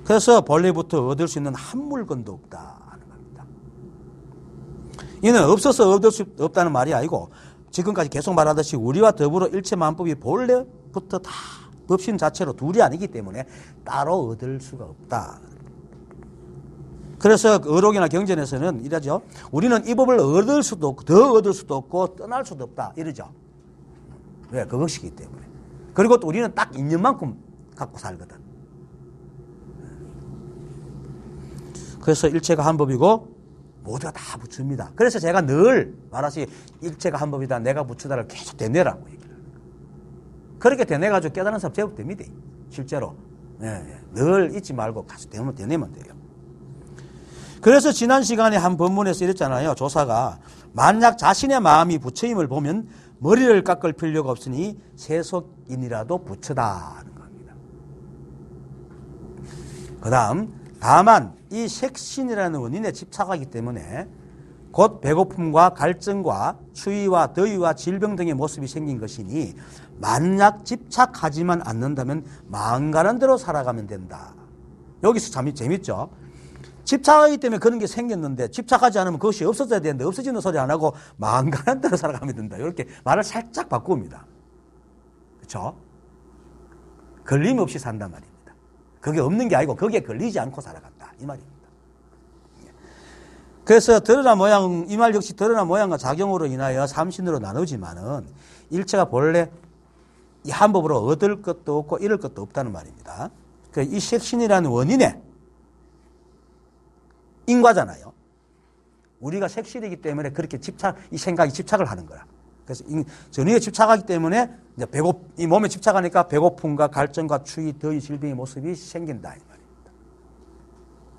그래서 본래부터 얻을 수 있는 한 물건도 없다 하는 겁니다. 이는 없어서 얻을 수 없다는 말이 아니고 지금까지 계속 말하듯이 우리와 더불어 일체 만법이 본래부터 다 법신 자체로 둘이 아니기 때문에 따로 얻을 수가 없다. 그래서 의록이나 경전에서는 이러죠. 우리는 이 법을 얻을 수도 없고 더 얻을 수도 없고 떠날 수도 없다. 이러죠. 왜? 그것이기 때문에. 그리고 또 우리는 딱 있는 만큼 갖고 살거든. 그래서 일체가 한 법이고 모두가 다 부처입니다. 그래서 제가 늘 말하시 일체가 한 법이다. 내가 부처다를 계속 되뇌라고 얘기를 합니다. 그렇게 되뇌가지고 깨달은 사람 제법 됩니다. 실제로. 늘 잊지 말고 계속 되뇌면 돼요. 그래서 지난 시간에 한 본문에서 이랬잖아요. 조사가 만약 자신의 마음이 부처임을 보면 머리를 깎을 필요가 없으니 세속인이라도 부처다 하는 겁니다. 그 다음 다만 이 색신이라는 원인에 집착하기 때문에 곧 배고픔과 갈증과 추위와 더위와 질병 등의 모습이 생긴 것이니 만약 집착하지만 않는다면 마음 가는 대로 살아가면 된다. 여기서 참 재밌죠. 집착하기 때문에 그런 게 생겼는데 집착하지 않으면 그것이 없어져야 되는데 없어지는 소리 안 하고 마음 가는 대로 살아가면 된다. 이렇게 말을 살짝 바꿉니다. 그렇죠? 걸림 없이 산단 말입니다. 그게 없는 게 아니고 거기에 걸리지 않고 살아간다. 이 말입니다. 그래서 드러나 모양, 이 말 역시 드러나 모양과 작용으로 인하여 삼신으로 나누지만은 일체가 본래 이 한 법으로 얻을 것도 없고 잃을 것도 없다는 말입니다. 이 색신이라는 원인에 인과잖아요. 우리가 색신이기 때문에 그렇게 이 생각이 집착을 하는 거야. 그래서 전의에 집착하기 때문에 이제 이 몸에 집착하니까 배고픔과 갈증과 추위, 더위, 질병의 모습이 생긴다. 이 말입니다.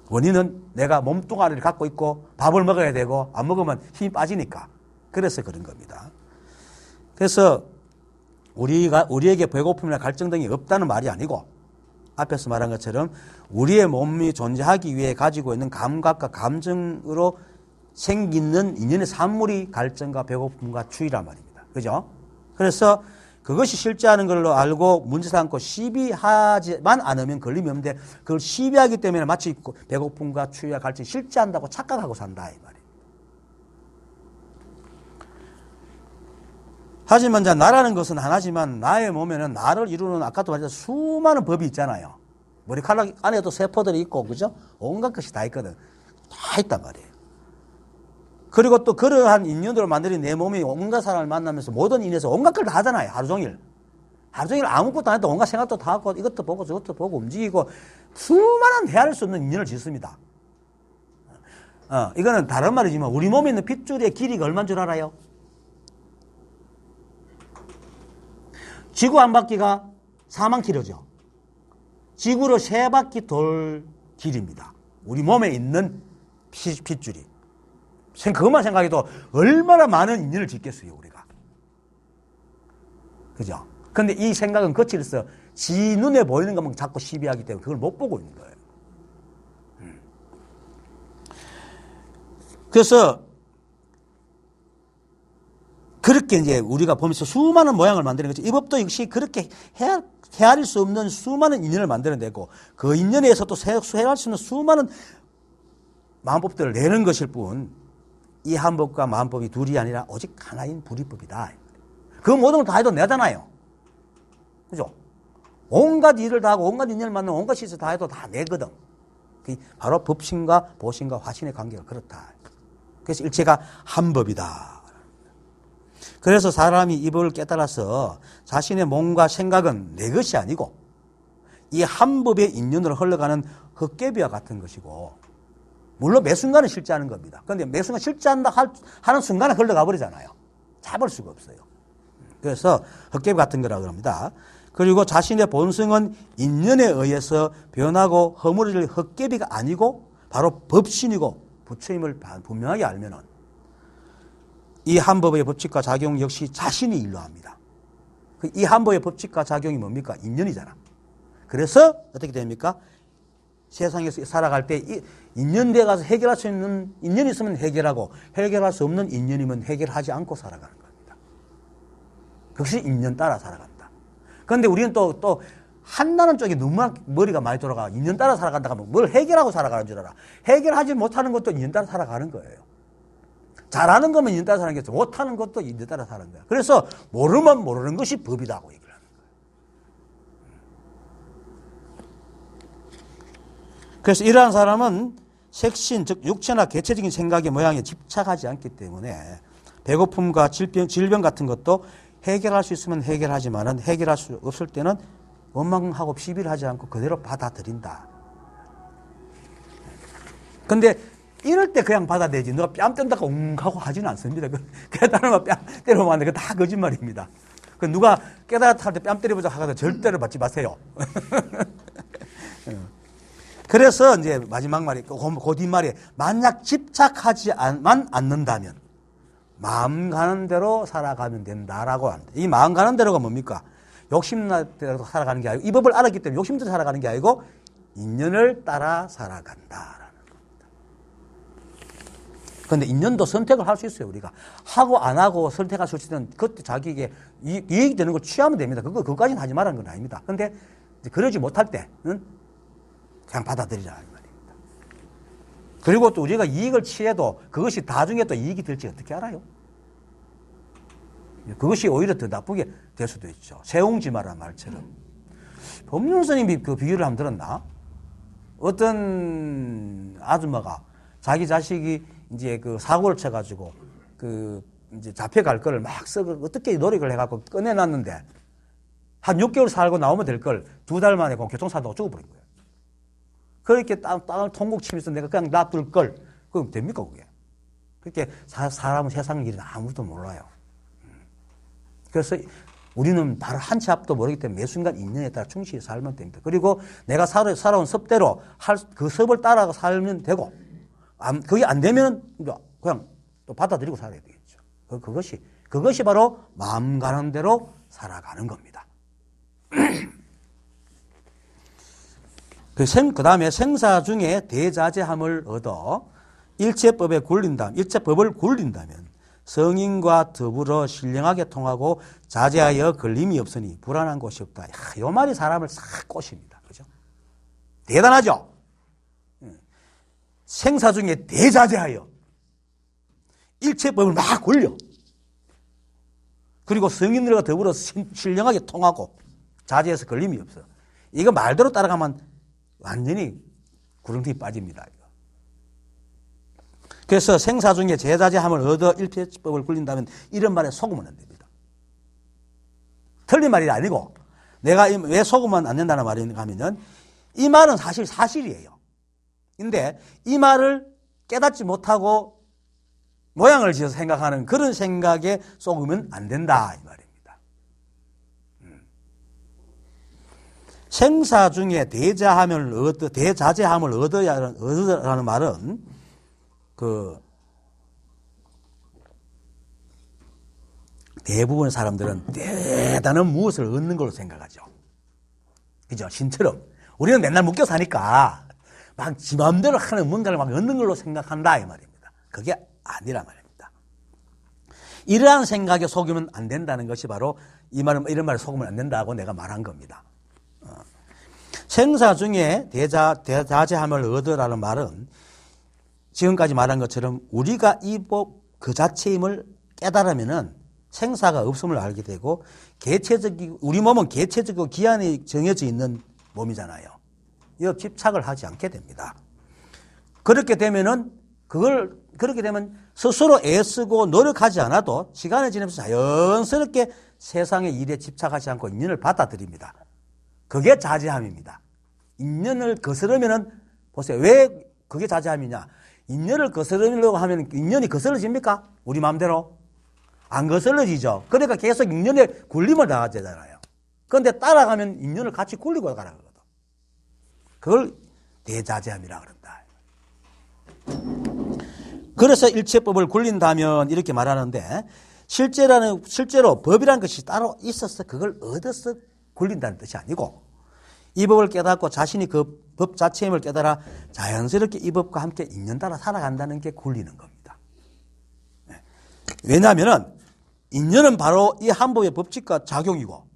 원인은 내가 몸뚱아리를 갖고 있고 밥을 먹어야 되고 안 먹으면 힘이 빠지니까. 그래서 그런 겁니다. 그래서 우리에게 배고픔이나 갈증 등이 없다는 말이 아니고 앞에서 말한 것처럼 우리의 몸이 존재하기 위해 가지고 있는 감각과 감정으로 생기는 인연의 산물이 갈증과 배고픔과 추위란 말입니다. 그죠? 그래서 그것이 실제하는 걸로 알고 문제 삼고 시비하지만 않으면 걸림이 없는데 그걸 시비하기 때문에 마치 배고픔과 추위와 갈증이 실제한다고 착각하고 산다 이 말이에요. 하지만 나라는 것은 하나지만 나의 몸에는 나를 이루는 아까도 말했듯이 수많은 법이 있잖아요. 머리카락 안에도 세포들이 있고 그죠? 온갖 것이 다 있거든. 다 있단 말이에요. 그리고 또 그러한 인연으로 만들어진 내 몸이 온갖 사람을 만나면서 모든 인에서 온갖 걸 다 하잖아요. 하루 종일. 하루 종일 아무것도 안 해도 온갖 생각도 다 하고 이것도 보고 저것도 보고 움직이고 수많은 헤아릴 수 없는 인연을 짓습니다. 이거는 다른 말이지만 우리 몸에 있는 핏줄의 길이가 얼마인 줄 알아요? 지구 한 바퀴가 4만 킬로죠. 지구로 3바퀴 돌 길입니다. 우리 몸에 있는 핏줄이. 그것만 생각해도 얼마나 많은 인연을 짓겠어요, 우리가. 그죠? 근데 이 생각은 거칠어서 지 눈에 보이는 것만 자꾸 시비하기 때문에 그걸 못 보고 있는 거예요. 그래서 그렇게 이제 우리가 보면서 수많은 모양을 만드는 거죠. 이 법도 역시 그렇게 헤아릴 수 없는 수많은 인연을 만들어내고 그 인연에서 또 헤아릴 수 있는 수많은 마음법들을 내는 것일 뿐 이 한 법과 마음법이 둘이 아니라 오직 하나인 불이법이다. 그 모든 걸 다 해도 내잖아요. 그죠? 온갖 일을 다 하고 온갖 인연을 만나면 온갖 시설 다 해도 다 내거든. 바로 법신과 보신과 화신의 관계가 그렇다. 그래서 일체가 한 법이다. 그래서 사람이 이 법을 깨달아서 자신의 몸과 생각은 내 것이 아니고 이 한 법의 인연으로 흘러가는 헛개비와 같은 것이고 물론 매 순간은 실제하는 겁니다. 그런데 매 순간 실제한다 하는 순간에 흘러가 버리잖아요. 잡을 수가 없어요. 그래서 헛개비 같은 거라고 합니다. 그리고 자신의 본성은 인연에 의해서 변하고 허물어질 헛개비가 아니고 바로 법신이고 부처임을 분명하게 알면은 이 한 법의 법칙과 작용 역시 자신이 일로합니다. 이 한 법의 법칙과 작용이 뭡니까? 인연이잖아. 그래서 어떻게 됩니까? 세상에서 살아갈 때 인연대 가서 해결할 수 있는 인연이 있으면 해결하고 해결할 수 없는 인연이면 해결하지 않고 살아가는 겁니다. 그것이 인연 따라 살아간다. 그런데 우리는 또 한나는 쪽에 너무 머리가 많이 돌아가 인연 따라 살아간다 하면 뭘 해결하고 살아가는 줄 알아. 해결하지 못하는 것도 인연 따라 살아가는 거예요. 잘하는 거면 인연 따라 사는 게 못하는 것도 인연 따라 사는 거야. 그래서 모르면 모르는 것이 법이라고 얘기를 하는 거예요. 그래서 이러한 사람은 색신, 즉 육체나 개체적인 생각의 모양에 집착하지 않기 때문에 배고픔과 질병 같은 것도 해결할 수 있으면 해결하지만은 해결할 수 없을 때는 원망하고 시비를 하지 않고 그대로 받아들인다. 근데 이럴 때 그냥 받아내지. 너가 뺨 뜬다고 하고 하지는 않습니다. 깨달으면 뺨 때려보면 안 돼. 그거 다 거짓말입니다. 누가 깨달았다 할 때 뺨 때려보자 하거든 절대로 받지 마세요. 그래서 이제 마지막 말이, 그 뒷말이 만약 집착하지만 않는다면 마음 가는 대로 살아가면 된다라고 합니다. 이 마음 가는 대로가 뭡니까? 욕심날 대로 살아가는 게 아니고 이 법을 알았기 때문에 욕심대로 살아가는 게 아니고 인연을 따라 살아간다라는 겁니다. 그런데 인연도 선택을 할 수 있어요. 우리가 하고 안 하고 선택할 수 있는 그때 자기에게 이익이 되는 걸 취하면 됩니다. 그거까지는 하지 말라는 건 아닙니다. 그런데 그러지 못할 때는 그냥 받아들이라는 말입니다. 그리고 또 우리가 이익을 취해도 그것이 나중에 또 이익이 될지 어떻게 알아요? 그것이 오히려 더 나쁘게 될 수도 있죠. 세옹지마라는 말처럼. 법륜 스님이 그 비유를 한번 들었나? 어떤 아줌마가 자기 자식이 이제 그 사고를 쳐가지고 그 이제 잡혀갈 거를 막 어떻게 노력을 해갖고 꺼내놨는데 한 6개월 살고 나오면 될 걸 2달 만에 교통사고가 죽어버린 거예요. 그렇게 땅을 통곡 치면서 내가 그냥 놔둘 걸, 그럼 됩니까, 그게? 그렇게 사람은 세상 일은 아무도 몰라요. 그래서 우리는 바로 한 치 앞도 모르기 때문에 매 순간 인연에 따라 충실히 살면 됩니다. 그리고 내가 살아온 섭대로 그 섭을 따라가 살면 되고, 그게 안 되면 그냥 또 받아들이고 살아야 되겠죠. 그것이 바로 마음 가는 대로 살아가는 겁니다. 그 다음에 생사 중에 대자제함을 얻어 일체법을 굴린다면 성인과 더불어 신령하게 통하고 자제하여 걸림이 없으니 불안한 곳이 없다. 이 말이 사람을 싹 꼬십니다. 그죠? 대단하죠? 생사 중에 대자제하여 일체법을 막 굴려. 그리고 성인들과 더불어 신령하게 통하고 자제해서 걸림이 없어. 이거 말대로 따라가면 완전히 구렁텅이 빠집니다. 그래서 생사 중에 제자제함을 얻어 일체법을 굴린다면 이런 말에 속으면 안 됩니다. 틀린 말이 아니고 내가 왜 속으면 안 된다는 말인가 하면은 이 말은 사실이에요. 근데 이 말을 깨닫지 못하고 모양을 지어서 생각하는 그런 생각에 속으면 안 된다 이 말입니다. 생사 중에 대자제함을 얻으라는 말은 대부분의 사람들은 대단한 무엇을 얻는 걸로 생각하죠. 그죠? 신처럼. 우리는 맨날 묶여 사니까 막 지 마음대로 하는 뭔가를 막 얻는 걸로 생각한다 이 말입니다. 그게 아니란 말입니다. 이러한 생각에 속이면 안 된다는 것이 바로 이런 말에 속으면 안 된다고 내가 말한 겁니다. 생사 중에 대자제함을 얻으라는 말은 지금까지 말한 것처럼 우리가 이 법 그 자체임을 깨달으면은 생사가 없음을 알게 되고 우리 몸은 개체적이고 기한이 정해져 있는 몸이잖아요. 이 집착을 하지 않게 됩니다. 그렇게 되면 스스로 애쓰고 노력하지 않아도 시간이 지나면서 자연스럽게 세상의 일에 집착하지 않고 인연을 받아들입니다. 그게 자제함입니다. 인연을 거스르면은 보세요. 왜 그게 자제함이냐? 인연을 거스르려고 하면 인연이 거스러집니까? 우리 마음대로? 안 거스러지죠. 그러니까 계속 인연에 굴림을 당하잖아요. 그런데 따라가면 인연을 같이 굴리고 가라거든. 그걸 대자제함이라고 그런다. 그래서 일체법을 굴린다면 이렇게 말하는데 실제로 법이라는 것이 따로 있어서 그걸 얻어서 굴린다는 뜻이 아니고 이 법을 깨닫고 자신이 그 법 자체임을 깨달아 자연스럽게 이 법과 함께 인연 따라 살아간다는 게 굴리는 겁니다. 왜냐하면 인연은 바로 이 한 법의 법칙과 작용이고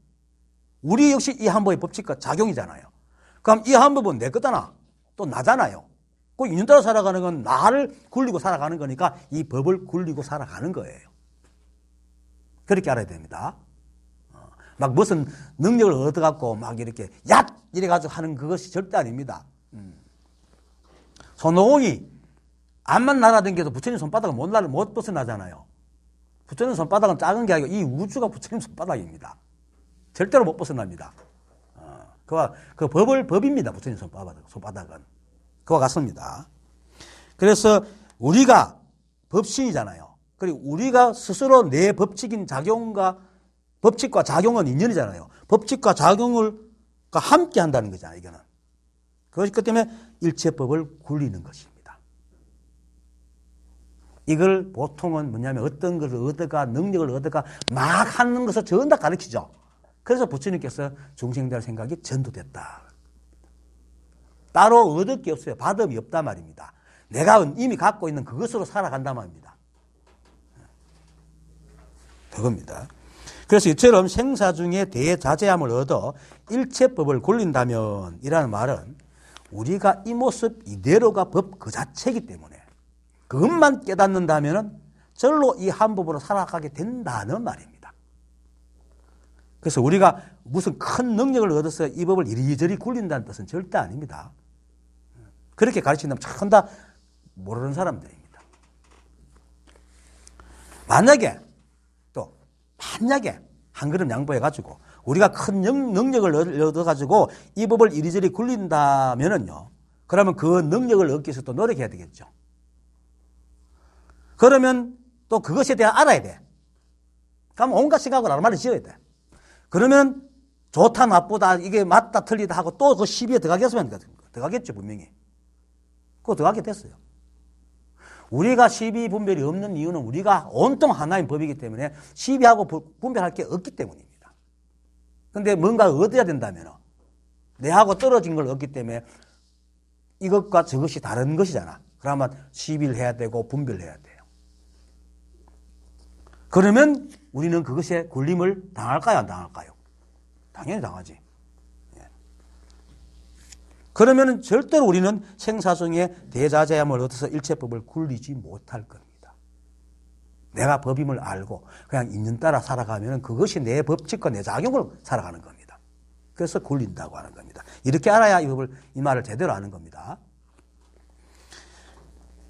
우리 역시 이 한 법의 법칙과 작용이잖아요. 그럼 이 한 법은 내 거잖아. 또 나잖아요. 그 인연 따라 살아가는 건 나를 굴리고 살아가는 거니까 이 법을 굴리고 살아가는 거예요. 그렇게 알아야 됩니다. 막 무슨 능력을 얻어갖고 막 이렇게 이래가지고 하는 그것이 절대 아닙니다. 손오공이 암만 날아다녀도 부처님 손바닥은 못 벗어나잖아요. 부처님 손바닥은 작은 게 아니고 이 우주가 부처님 손바닥입니다. 절대로 못 벗어납니다. 그 법입니다. 부처님 손바닥은. 그와 같습니다. 그래서 우리가 법신이잖아요. 그리고 우리가 스스로 내 법칙과 작용은 인연이잖아요. 법칙과 작용을 함께 한다는 거잖아요. 이거는. 그것이 그 때문에 일체법을 굴리는 것입니다. 이걸 보통은 뭐냐면 어떤 것을 얻어가 능력을 얻어가 막 하는 것을 전부 다 가르치죠. 그래서 부처님께서 중생들 생각이 전도됐다. 따로 얻을 게 없어요. 받음이 없단 말입니다. 내가 이미 갖고 있는 그것으로 살아간단 말입니다. 그겁니다. 그래서 이처럼 생사 중에 대자제함을 얻어 일체법을 굴린다면 이라는 말은 우리가 이 모습 이대로가 법 그 자체이기 때문에 그것만 깨닫는다면 절로 이 한 법으로 살아가게 된다는 말입니다. 그래서 우리가 무슨 큰 능력을 얻어서 이 법을 이리저리 굴린다는 뜻은 절대 아닙니다. 그렇게 가르친다면 참 다 모르는 사람들입니다. 만약에 한 걸음 양보해가지고 우리가 큰 능력을 얻어가지고 이 법을 이리저리 굴린다면은요, 그러면 그 능력을 얻기 위해서 또 노력해야 되겠죠. 그러면 또 그것에 대해 알아야 돼. 그러면 온갖 생각을 알아말을 지어야 돼. 그러면 좋다 나쁘다 이게 맞다 틀리다 하고 또 그 시비에 들어가겠으면 들어가겠죠, 분명히. 그거 들어가게 됐어요. 우리가 시비 분별이 없는 이유는 우리가 온통 하나의 법이기 때문에 시비하고 분별할 게 없기 때문입니다. 그런데 뭔가 얻어야 된다면 내하고 떨어진 걸 얻기 때문에 이것과 저것이 다른 것이잖아. 그러면 시비를 해야 되고 분별해야 돼요. 그러면 우리는 그것에 굴림을 당할까요, 안 당할까요? 당연히 당하지. 그러면 절대로 우리는 생사중에 대자제함을 얻어서 일체법을 굴리지 못할 겁니다. 내가 법임을 알고 그냥 인연 따라 살아가면 그것이 내 법칙과 내 작용을 살아가는 겁니다. 그래서 굴린다고 하는 겁니다. 이렇게 알아야 이 말을 제대로 아는 겁니다.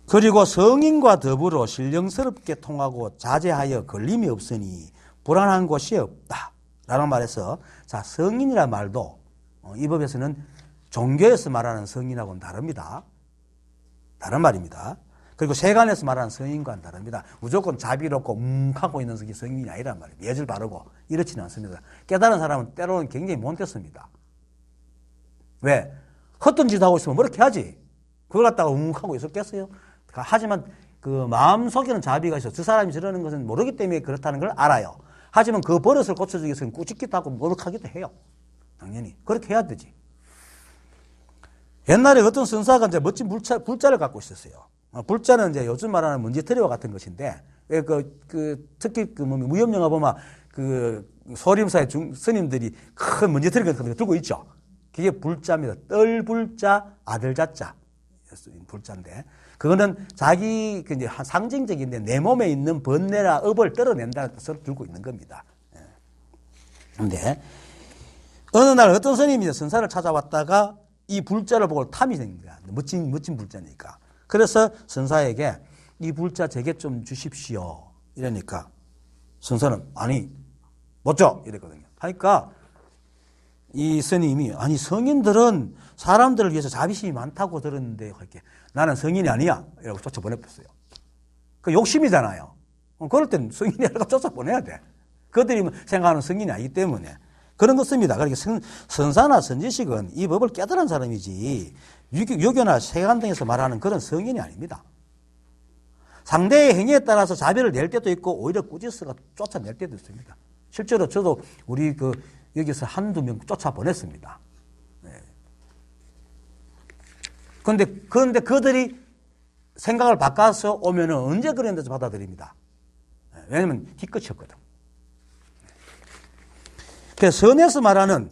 그리고 성인과 더불어 신령스럽게 통하고 자제하여 걸림이 없으니 불안한 곳이 없다 라는 말에서, 자, 성인이라는 말도 이 법에서는 종교에서 말하는 성인하고는 다릅니다. 다른 말입니다. 그리고 세간에서 말하는 성인과는 다릅니다. 무조건 자비롭고 하고 있는 것이 성인이 아니란 말이에요. 예절 바르고 이렇지는 않습니다. 깨달은 사람은 때로는 굉장히 못됐습니다. 왜? 헛된 짓 하고 있으면 뭐렇게 하지? 그걸 갖다가 하고 있었겠어요? 하지만 그 마음속에는 자비가 있어. 저 사람이 저러는 것은 모르기 때문에 그렇다는 걸 알아요. 하지만 그 버릇을 고쳐주기 위해서는 꾸짖기도 하고 노력하기도 해요. 당연히. 그렇게 해야 되지. 옛날에 어떤 선사가 이제 멋진 불자를 갖고 있었어요. 불자는 이제 요즘 말하는 먼지털이와 같은 것인데, 특히 무협영화 보면 소림사의 스님들이 큰 먼지털이 같은 거 들고 있죠. 그게 불자입니다. 떨불자, 아들자자. 불자인데, 그거는 자기 이제 상징적인데 내 몸에 있는 번뇌나 업을 떨어낸다는 뜻으로 들고 있는 겁니다. 그런데 어느 날 어떤 스님이 선사를 찾아왔다가 이 불자를 보고 탐이 생긴 거야. 멋진 불자니까. 그래서 선사에게 이 불자 제게 좀 주십시오. 이러니까 선사는 아니 못 줘. 이랬거든요. 하니까 이 스님이 아니 성인들은 사람들을 위해서 자비심이 많다고 들었는데 이렇게 나는 성인이 아니야. 이라고 쫓아보냈어요. 그 욕심이잖아요. 그럴 땐 성인이 아니라 쫓아보내야 돼. 그들이 생각하는 성인이 아니기 때문에. 그런 것입니다. 그러니까 선사나 선지식은 이 법을 깨달은 사람이지 유교나 세간 등에서 말하는 그런 성인이 아닙니다. 상대의 행위에 따라서 자비를 낼 때도 있고 오히려 꾸짖어가 쫓아낼 때도 있습니다. 실제로 저도 우리 여기서 한두 명 쫓아보냈습니다. 네. 그런데 그들이 생각을 바꿔서 오면은 언제 그런 데서 받아들입니다. 왜냐면 뒤끝이었거든. 그래서 선에서 말하는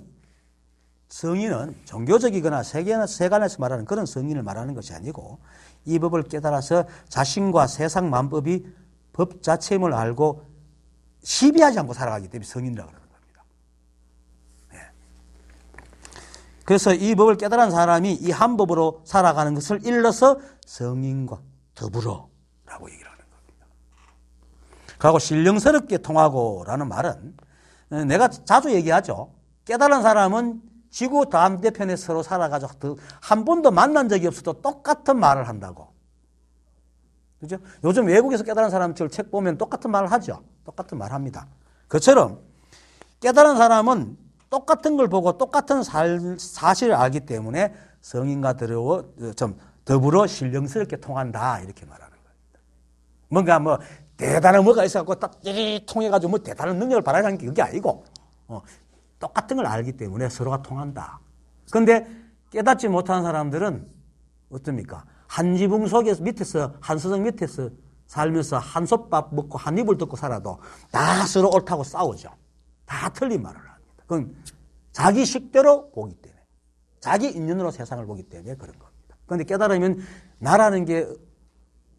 성인은 종교적이거나 세간에서 말하는 그런 성인을 말하는 것이 아니고 이 법을 깨달아서 자신과 세상 만법이 법 자체임을 알고 시비하지 않고 살아가기 때문에 성인이라고 그러는 겁니다. 네. 그래서 이 법을 깨달은 사람이 이 한 법으로 살아가는 것을 일러서 성인과 더불어라고 얘기를 하는 겁니다. 그리고 신령스럽게 통하고라는 말은 내가 자주 얘기하죠. 깨달은 사람은 지구 반대편에 서로 살아가지고 한 번도 만난 적이 없어도 똑같은 말을 한다고. 그죠? 요즘 외국에서 깨달은 사람들 책 보면 똑같은 말을 하죠. 똑같은 말 합니다. 그처럼 깨달은 사람은 똑같은 걸 보고 똑같은 사실을 알기 때문에 성인과 더불어 신령스럽게 통한다. 이렇게 말하는 겁니다. 뭔가 대단한 뭐가 있어갖고 딱 통해가지고 대단한 능력을 발휘하는 게 그게 아니고, 똑같은 걸 알기 때문에 서로가 통한다. 그런데 깨닫지 못하는 사람들은 어떻습니까? 한 지붕 속에서 밑에서, 한 서정 밑에서 살면서 한 솥밥 먹고 한 입을 듣고 살아도 다 서로 옳다고 싸우죠. 다 틀린 말을 합니다. 그건 자기 식대로 보기 때문에, 자기 인연으로 세상을 보기 때문에 그런 겁니다. 그런데 깨달으면 나라는 게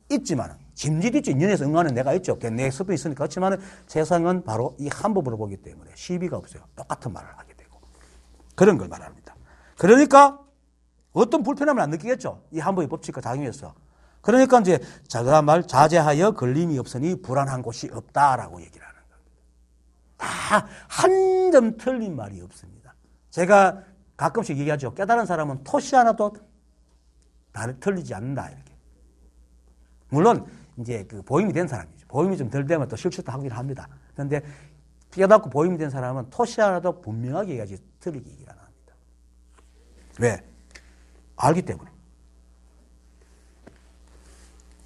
있지만 짐짓 있죠. 인연에서 응하는 내가 있죠. 내 습관이 있으니까. 그렇지만 세상은 바로 이 한 법으로 보기 때문에 시비가 없어요. 똑같은 말을 하게 되고. 그런 걸 말합니다. 그러니까 어떤 불편함을 안 느끼겠죠. 이 한 법의 법칙과 작용해서. 그러니까 이제 그야말 자제하여 걸림이 없으니 불안한 곳이 없다라고 얘기를 하는 겁니다. 다 한 점 틀린 말이 없습니다. 제가 가끔씩 얘기하죠. 깨달은 사람은 토시 하나도 틀리지 않는다 이렇게. 물론 이제 그 보임이 된 사람이죠. 보임이 좀 덜 되면 또 실수도 하긴 합니다. 그런데 깨닫고 보임이 된 사람은 토시 하나도 분명하게 얘기하지 틀리게 얘기를 안 합니다. 왜? 알기 때문에.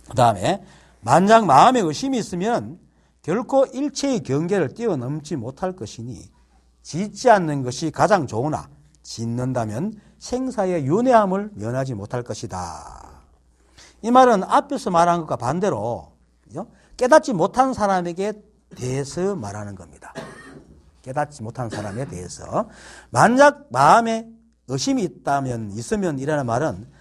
그 다음에 만약 마음에 의심이 있으면 결코 일체의 경계를 뛰어넘지 못할 것이니 짓지 않는 것이 가장 좋으나 짓는다면 생사의 윤회함을 면하지 못할 것이다. 이 말은 앞에서 말한 것과 반대로 깨닫지 못한 사람에게 대해서 말하는 겁니다. 깨닫지 못한 사람에 대해서. 만약 마음에 의심이 있으면 이라는 말은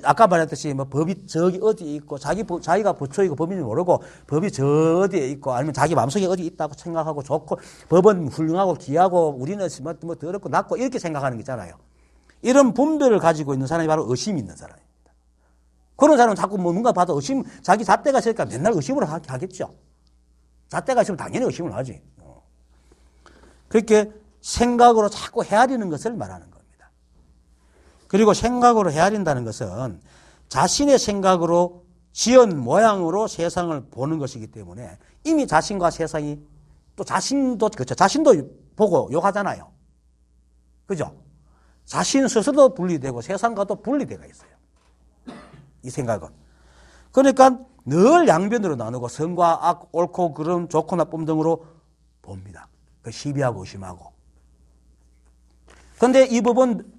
아까 말했듯이 뭐 법이 저기 어디에 있고 자기가 부처이고 법인지 모르고 법이 저 어디에 있고 아니면 자기 마음속에 어디 있다고 생각하고 좋고 법은 훌륭하고 귀하고 우리는 뭐 더럽고 낮고 이렇게 생각하는 게 있잖아요. 이런 분별을 가지고 있는 사람이 바로 의심이 있는 사람입니다. 그런 사람은 자꾸 뭔가 봐도 자기 잣대가 있으니까 맨날 의심을 하겠죠. 잣대가 있으면 당연히 의심을 하지. 그렇게 생각으로 자꾸 헤아리는 것을 말하는 겁니다. 그리고 생각으로 헤아린다는 것은 자신의 생각으로 지은 모양으로 세상을 보는 것이기 때문에 이미 자신과 세상이 또 그렇죠. 자신도 보고 욕하잖아요. 그죠? 자신 스스로도 분리되고 세상과도 분리되어 있어요. 이 생각은. 그러니까 늘 양변으로 나누고 선과 악, 옳고 그름, 좋고 나쁨 등으로 봅니다. 그 시비하고 의심하고. 그런데 이 법은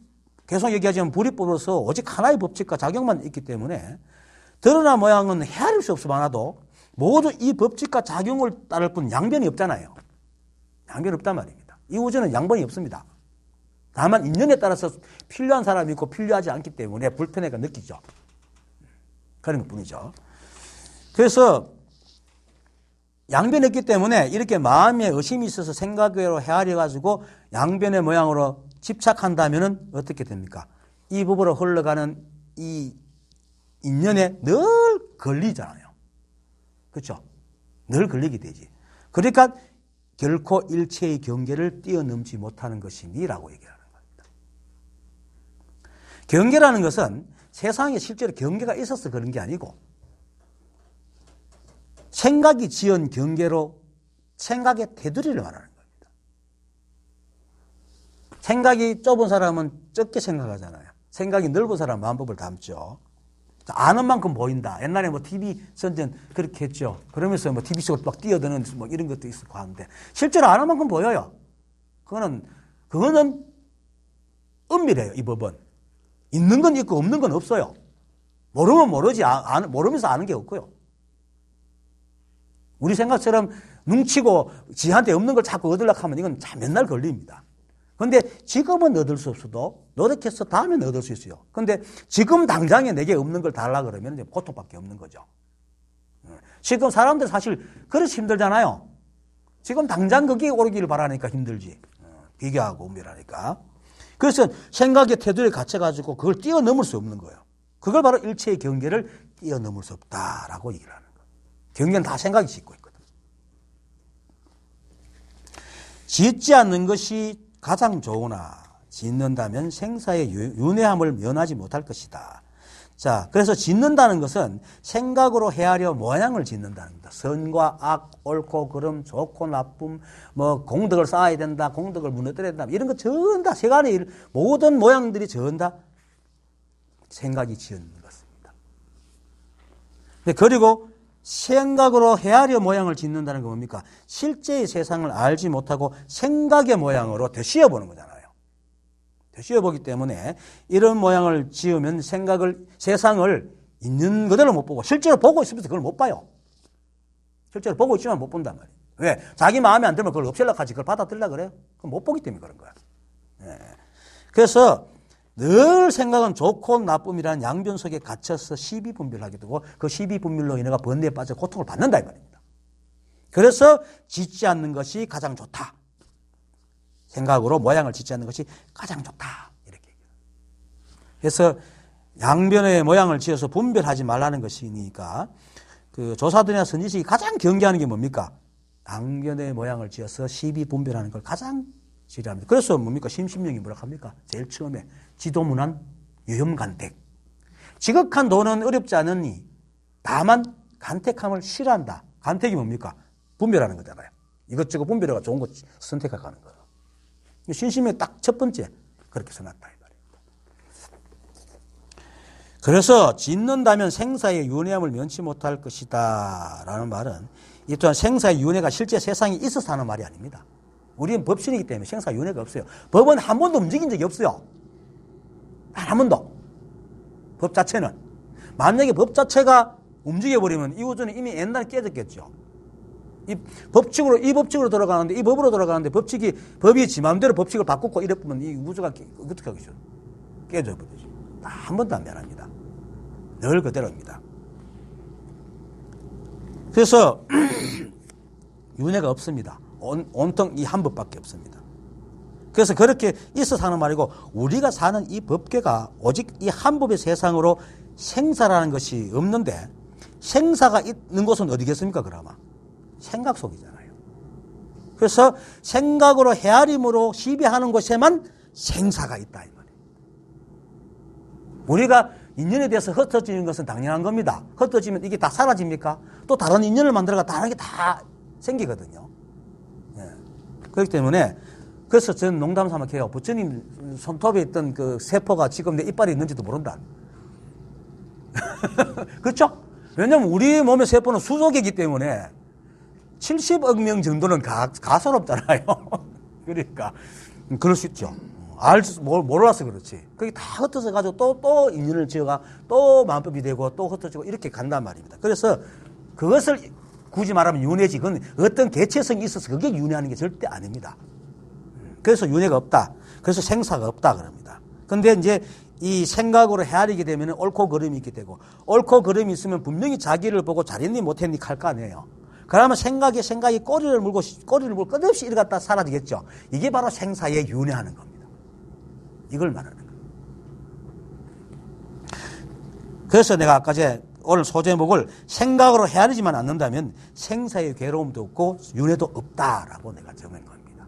계속 얘기하지만 불이법으로서 오직 하나의 법칙과 작용만 있기 때문에 드러난 모양은 헤아릴 수 없어도 모두 이 법칙과 작용을 따를 뿐 양변이 없잖아요. 양변이 없단 말입니다. 이 우주는 양변이 없습니다. 다만 인연에 따라서 필요한 사람이 있고 필요하지 않기 때문에 불편함을 느끼죠. 그런 것뿐이죠. 그래서 양변이 없기 때문에 이렇게 마음에 의심이 있어서 생각으로 헤아려가지고 양변의 모양으로 집착한다면 어떻게 됩니까? 이 법으로 흘러가는 이 인연에 늘 걸리잖아요. 그렇죠? 늘 걸리게 되지. 그러니까 결코 일체의 경계를 뛰어넘지 못하는 것이니라고 얘기하는 겁니다. 경계라는 것은 세상에 실제로 경계가 있어서 그런 게 아니고 생각이 지은 경계로 생각의 테두리를 말하는 겁니다. 생각이 좁은 사람은 적게 생각하잖아요. 생각이 넓은 사람은 마음법을 담죠. 아는 만큼 보인다. 옛날에 뭐 TV 선전 그렇게 했죠. 그러면서 뭐 TV 속으로 막 뛰어드는 뭐 이런 것도 있었고 하는데 실제로 아는 만큼 보여요. 그거는 은밀해요. 이 법은. 있는 건 있고 없는 건 없어요. 모르면 모르지. 모르면서 아는 게 없고요. 우리 생각처럼 뭉치고 지한테 없는 걸 자꾸 얻으려고 하면 이건 참 맨날 걸립니다. 그런데 지금은 얻을 수 없어도 노력해서 다음엔 얻을 수 있어요. 그런데 지금 당장에 내게 없는 걸 달라 그러면 이제 고통밖에 없는 거죠. 지금 사람들 사실 그렇게 힘들잖아요. 지금 당장 거기에 오르기를 바라니까 힘들지. 비교하고 은밀하니까. 그래서 생각의 테두리에 갇혀가지고 그걸 뛰어넘을 수 없는 거예요. 그걸 바로 일체의 경계를 뛰어넘을 수 없다라고 얘기를 하는 거예요. 경계는 다 생각이 짓고 있거든. 짓지 않는 것이 가장 좋으나 짓는다면 생사의 윤회함을 면하지 못할 것이다. 자, 그래서 짓는다는 것은 생각으로 헤아려 모양을 짓는다는 겁니다. 선과 악, 옳고 그름, 좋고 나쁨, 뭐 공덕을 쌓아야 된다, 공덕을 무너뜨려야 된다, 이런 거 전다 세간의 일, 모든 모양들이 전다 생각이 지은 것입니다. 그리고 생각으로 헤아려 모양을 짓는다는 건 뭡니까? 실제의 세상을 알지 못하고 생각의 모양으로 되씌워보는 거잖아요. 되씌워보기 때문에 이런 모양을 지으면 세상을 있는 그대로 못 보고 실제로 보고 있으면서 그걸 못 봐요. 실제로 보고 있지만 못 본단 말이에요. 왜? 자기 마음에 안 들면 그걸 없애려고 하지 그걸 받아들이려고 그래요? 그럼 못 보기 때문에 그런 거야. 네. 그래서 늘 생각은 좋고 나쁨이라는 양변 속에 갇혀서 시비분별하게 되고 그 시비분별로 인해가 번뇌에 빠져 고통을 받는다 이 말입니다. 그래서 짓지 않는 것이 가장 좋다. 생각으로 모양을 짓지 않는 것이 가장 좋다. 이렇게 얘기해요. 그래서 양변의 모양을 지어서 분별하지 말라는 것이니까 그 조사들이나 선지식이 가장 경계하는 게 뭡니까? 양변의 모양을 지어서 시비분별하는 걸 가장 지뢰합니다. 그래서 뭡니까? 심신명이 뭐라 합니까? 제일 처음에 지도문안 유혐간택. 지극한 도는 어렵지 않으니 다만 간택함을 싫어한다. 간택이 뭡니까? 분별하는 거잖아요. 이것저것 분별해가 좋은 거 선택해가는 거예요. 신심의 딱 첫 번째 그렇게 써놨다 이 말입니다. 그래서 짓는다면 생사의 윤회함을 면치 못할 것이다 라는 말은 이 또한 생사의 윤회가 실제 세상에 있어서 하는 말이 아닙니다. 우리는 법신이기 때문에 생사 윤회가 없어요. 법은 한 번도 움직인 적이 없어요. 한 번도. 법 자체는. 만약에 법 자체가 움직여버리면 이 우주는 이미 옛날에 깨졌겠죠. 이 법칙으로 돌아가는데, 이 법으로 돌아가는데 법이 지 마음대로 법칙을 바꾸고 이랬으면 이 우주가 어떻게 하겠죠? 깨져버리죠. 한 번도 안 변합니다. 늘 그대로입니다. 그래서 윤회가 없습니다. 온통 이 한 법밖에 없습니다. 그래서 그렇게 있어서 하는 말이고 우리가 사는 이 법계가 오직 이 한 법의 세상으로 생사라는 것이 없는데 생사가 있는 곳은 어디겠습니까? 그러면 생각 속이잖아요. 그래서 생각으로 헤아림으로 시비하는 곳에만 생사가 있다 이 말이에요. 우리가 인연에 대해서 흩어지는 것은 당연한 겁니다. 흩어지면 이게 다 사라집니까? 또 다른 인연을 만들어가 다른 게 다 생기거든요. 예. 그렇기 때문에 그래서 저는 농담 삼아 해요. 부처님 손톱에 있던 그 세포가 지금 내 이빨에 있는지도 모른다. 그렇죠? 왜냐하면 우리 몸의 세포는 수족이기 때문에 70억 명 정도는 가소롭잖아요. 그러니까 그럴 수 있죠. 몰라서 그렇지. 그게 다 흩어져 가지고 또 인연을 지어가 또 마음법이 되고 또 흩어지고 이렇게 간단 말입니다. 그래서 그것을 굳이 말하면 윤회지. 그건 어떤 개체성이 있어서 그게 윤회하는 게 절대 아닙니다. 그래서 윤회가 없다. 그래서 생사가 없다 그럽니다. 근데 이제 이 생각으로 헤아리게 되면 옳고 그름이 있게 되고 옳고 그름이 있으면 분명히 자기를 보고 잘했니 못했니 할 거 아니에요. 그러면 생각이 꼬리를 물고 끝없이 이리 갔다 사라지겠죠. 이게 바로 생사에 윤회하는 겁니다. 이걸 말하는 거예요. 그래서 내가 아까 오늘 소제목을 생각으로 헤아리지만 않는다면 생사의 괴로움도 없고 윤회도 없다라고 내가 정한 겁니다.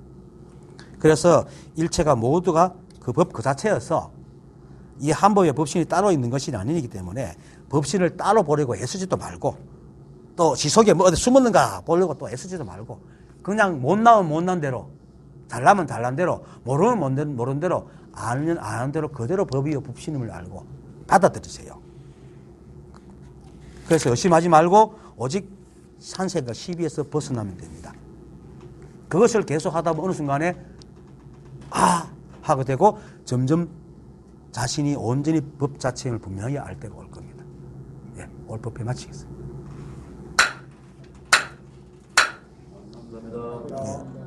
그래서 일체가 모두가 그 법 그 자체여서 이 한 법의 법신이 따로 있는 것이 아니기 때문에 법신을 따로 보려고 애쓰지도 말고 또 지속에 뭐 어디 숨었는가 보려고 또 애쓰지도 말고 그냥 못 나오면 못난 대로 잘나면 잘난 대로 모르면 모르는 대로 아는 아는 대로 그대로 법이요 법신임을 알고 받아들이세요. 그래서 의심하지 말고 오직 산생과 시비에서 벗어나면 됩니다. 그것을 계속 하다 보면 어느 순간에 하게 되고 점점 자신이 온전히 법 자체를 분명히 알 때가 올 겁니다. 예, 오늘 법회 마치겠습니다. 감사합니다. 예.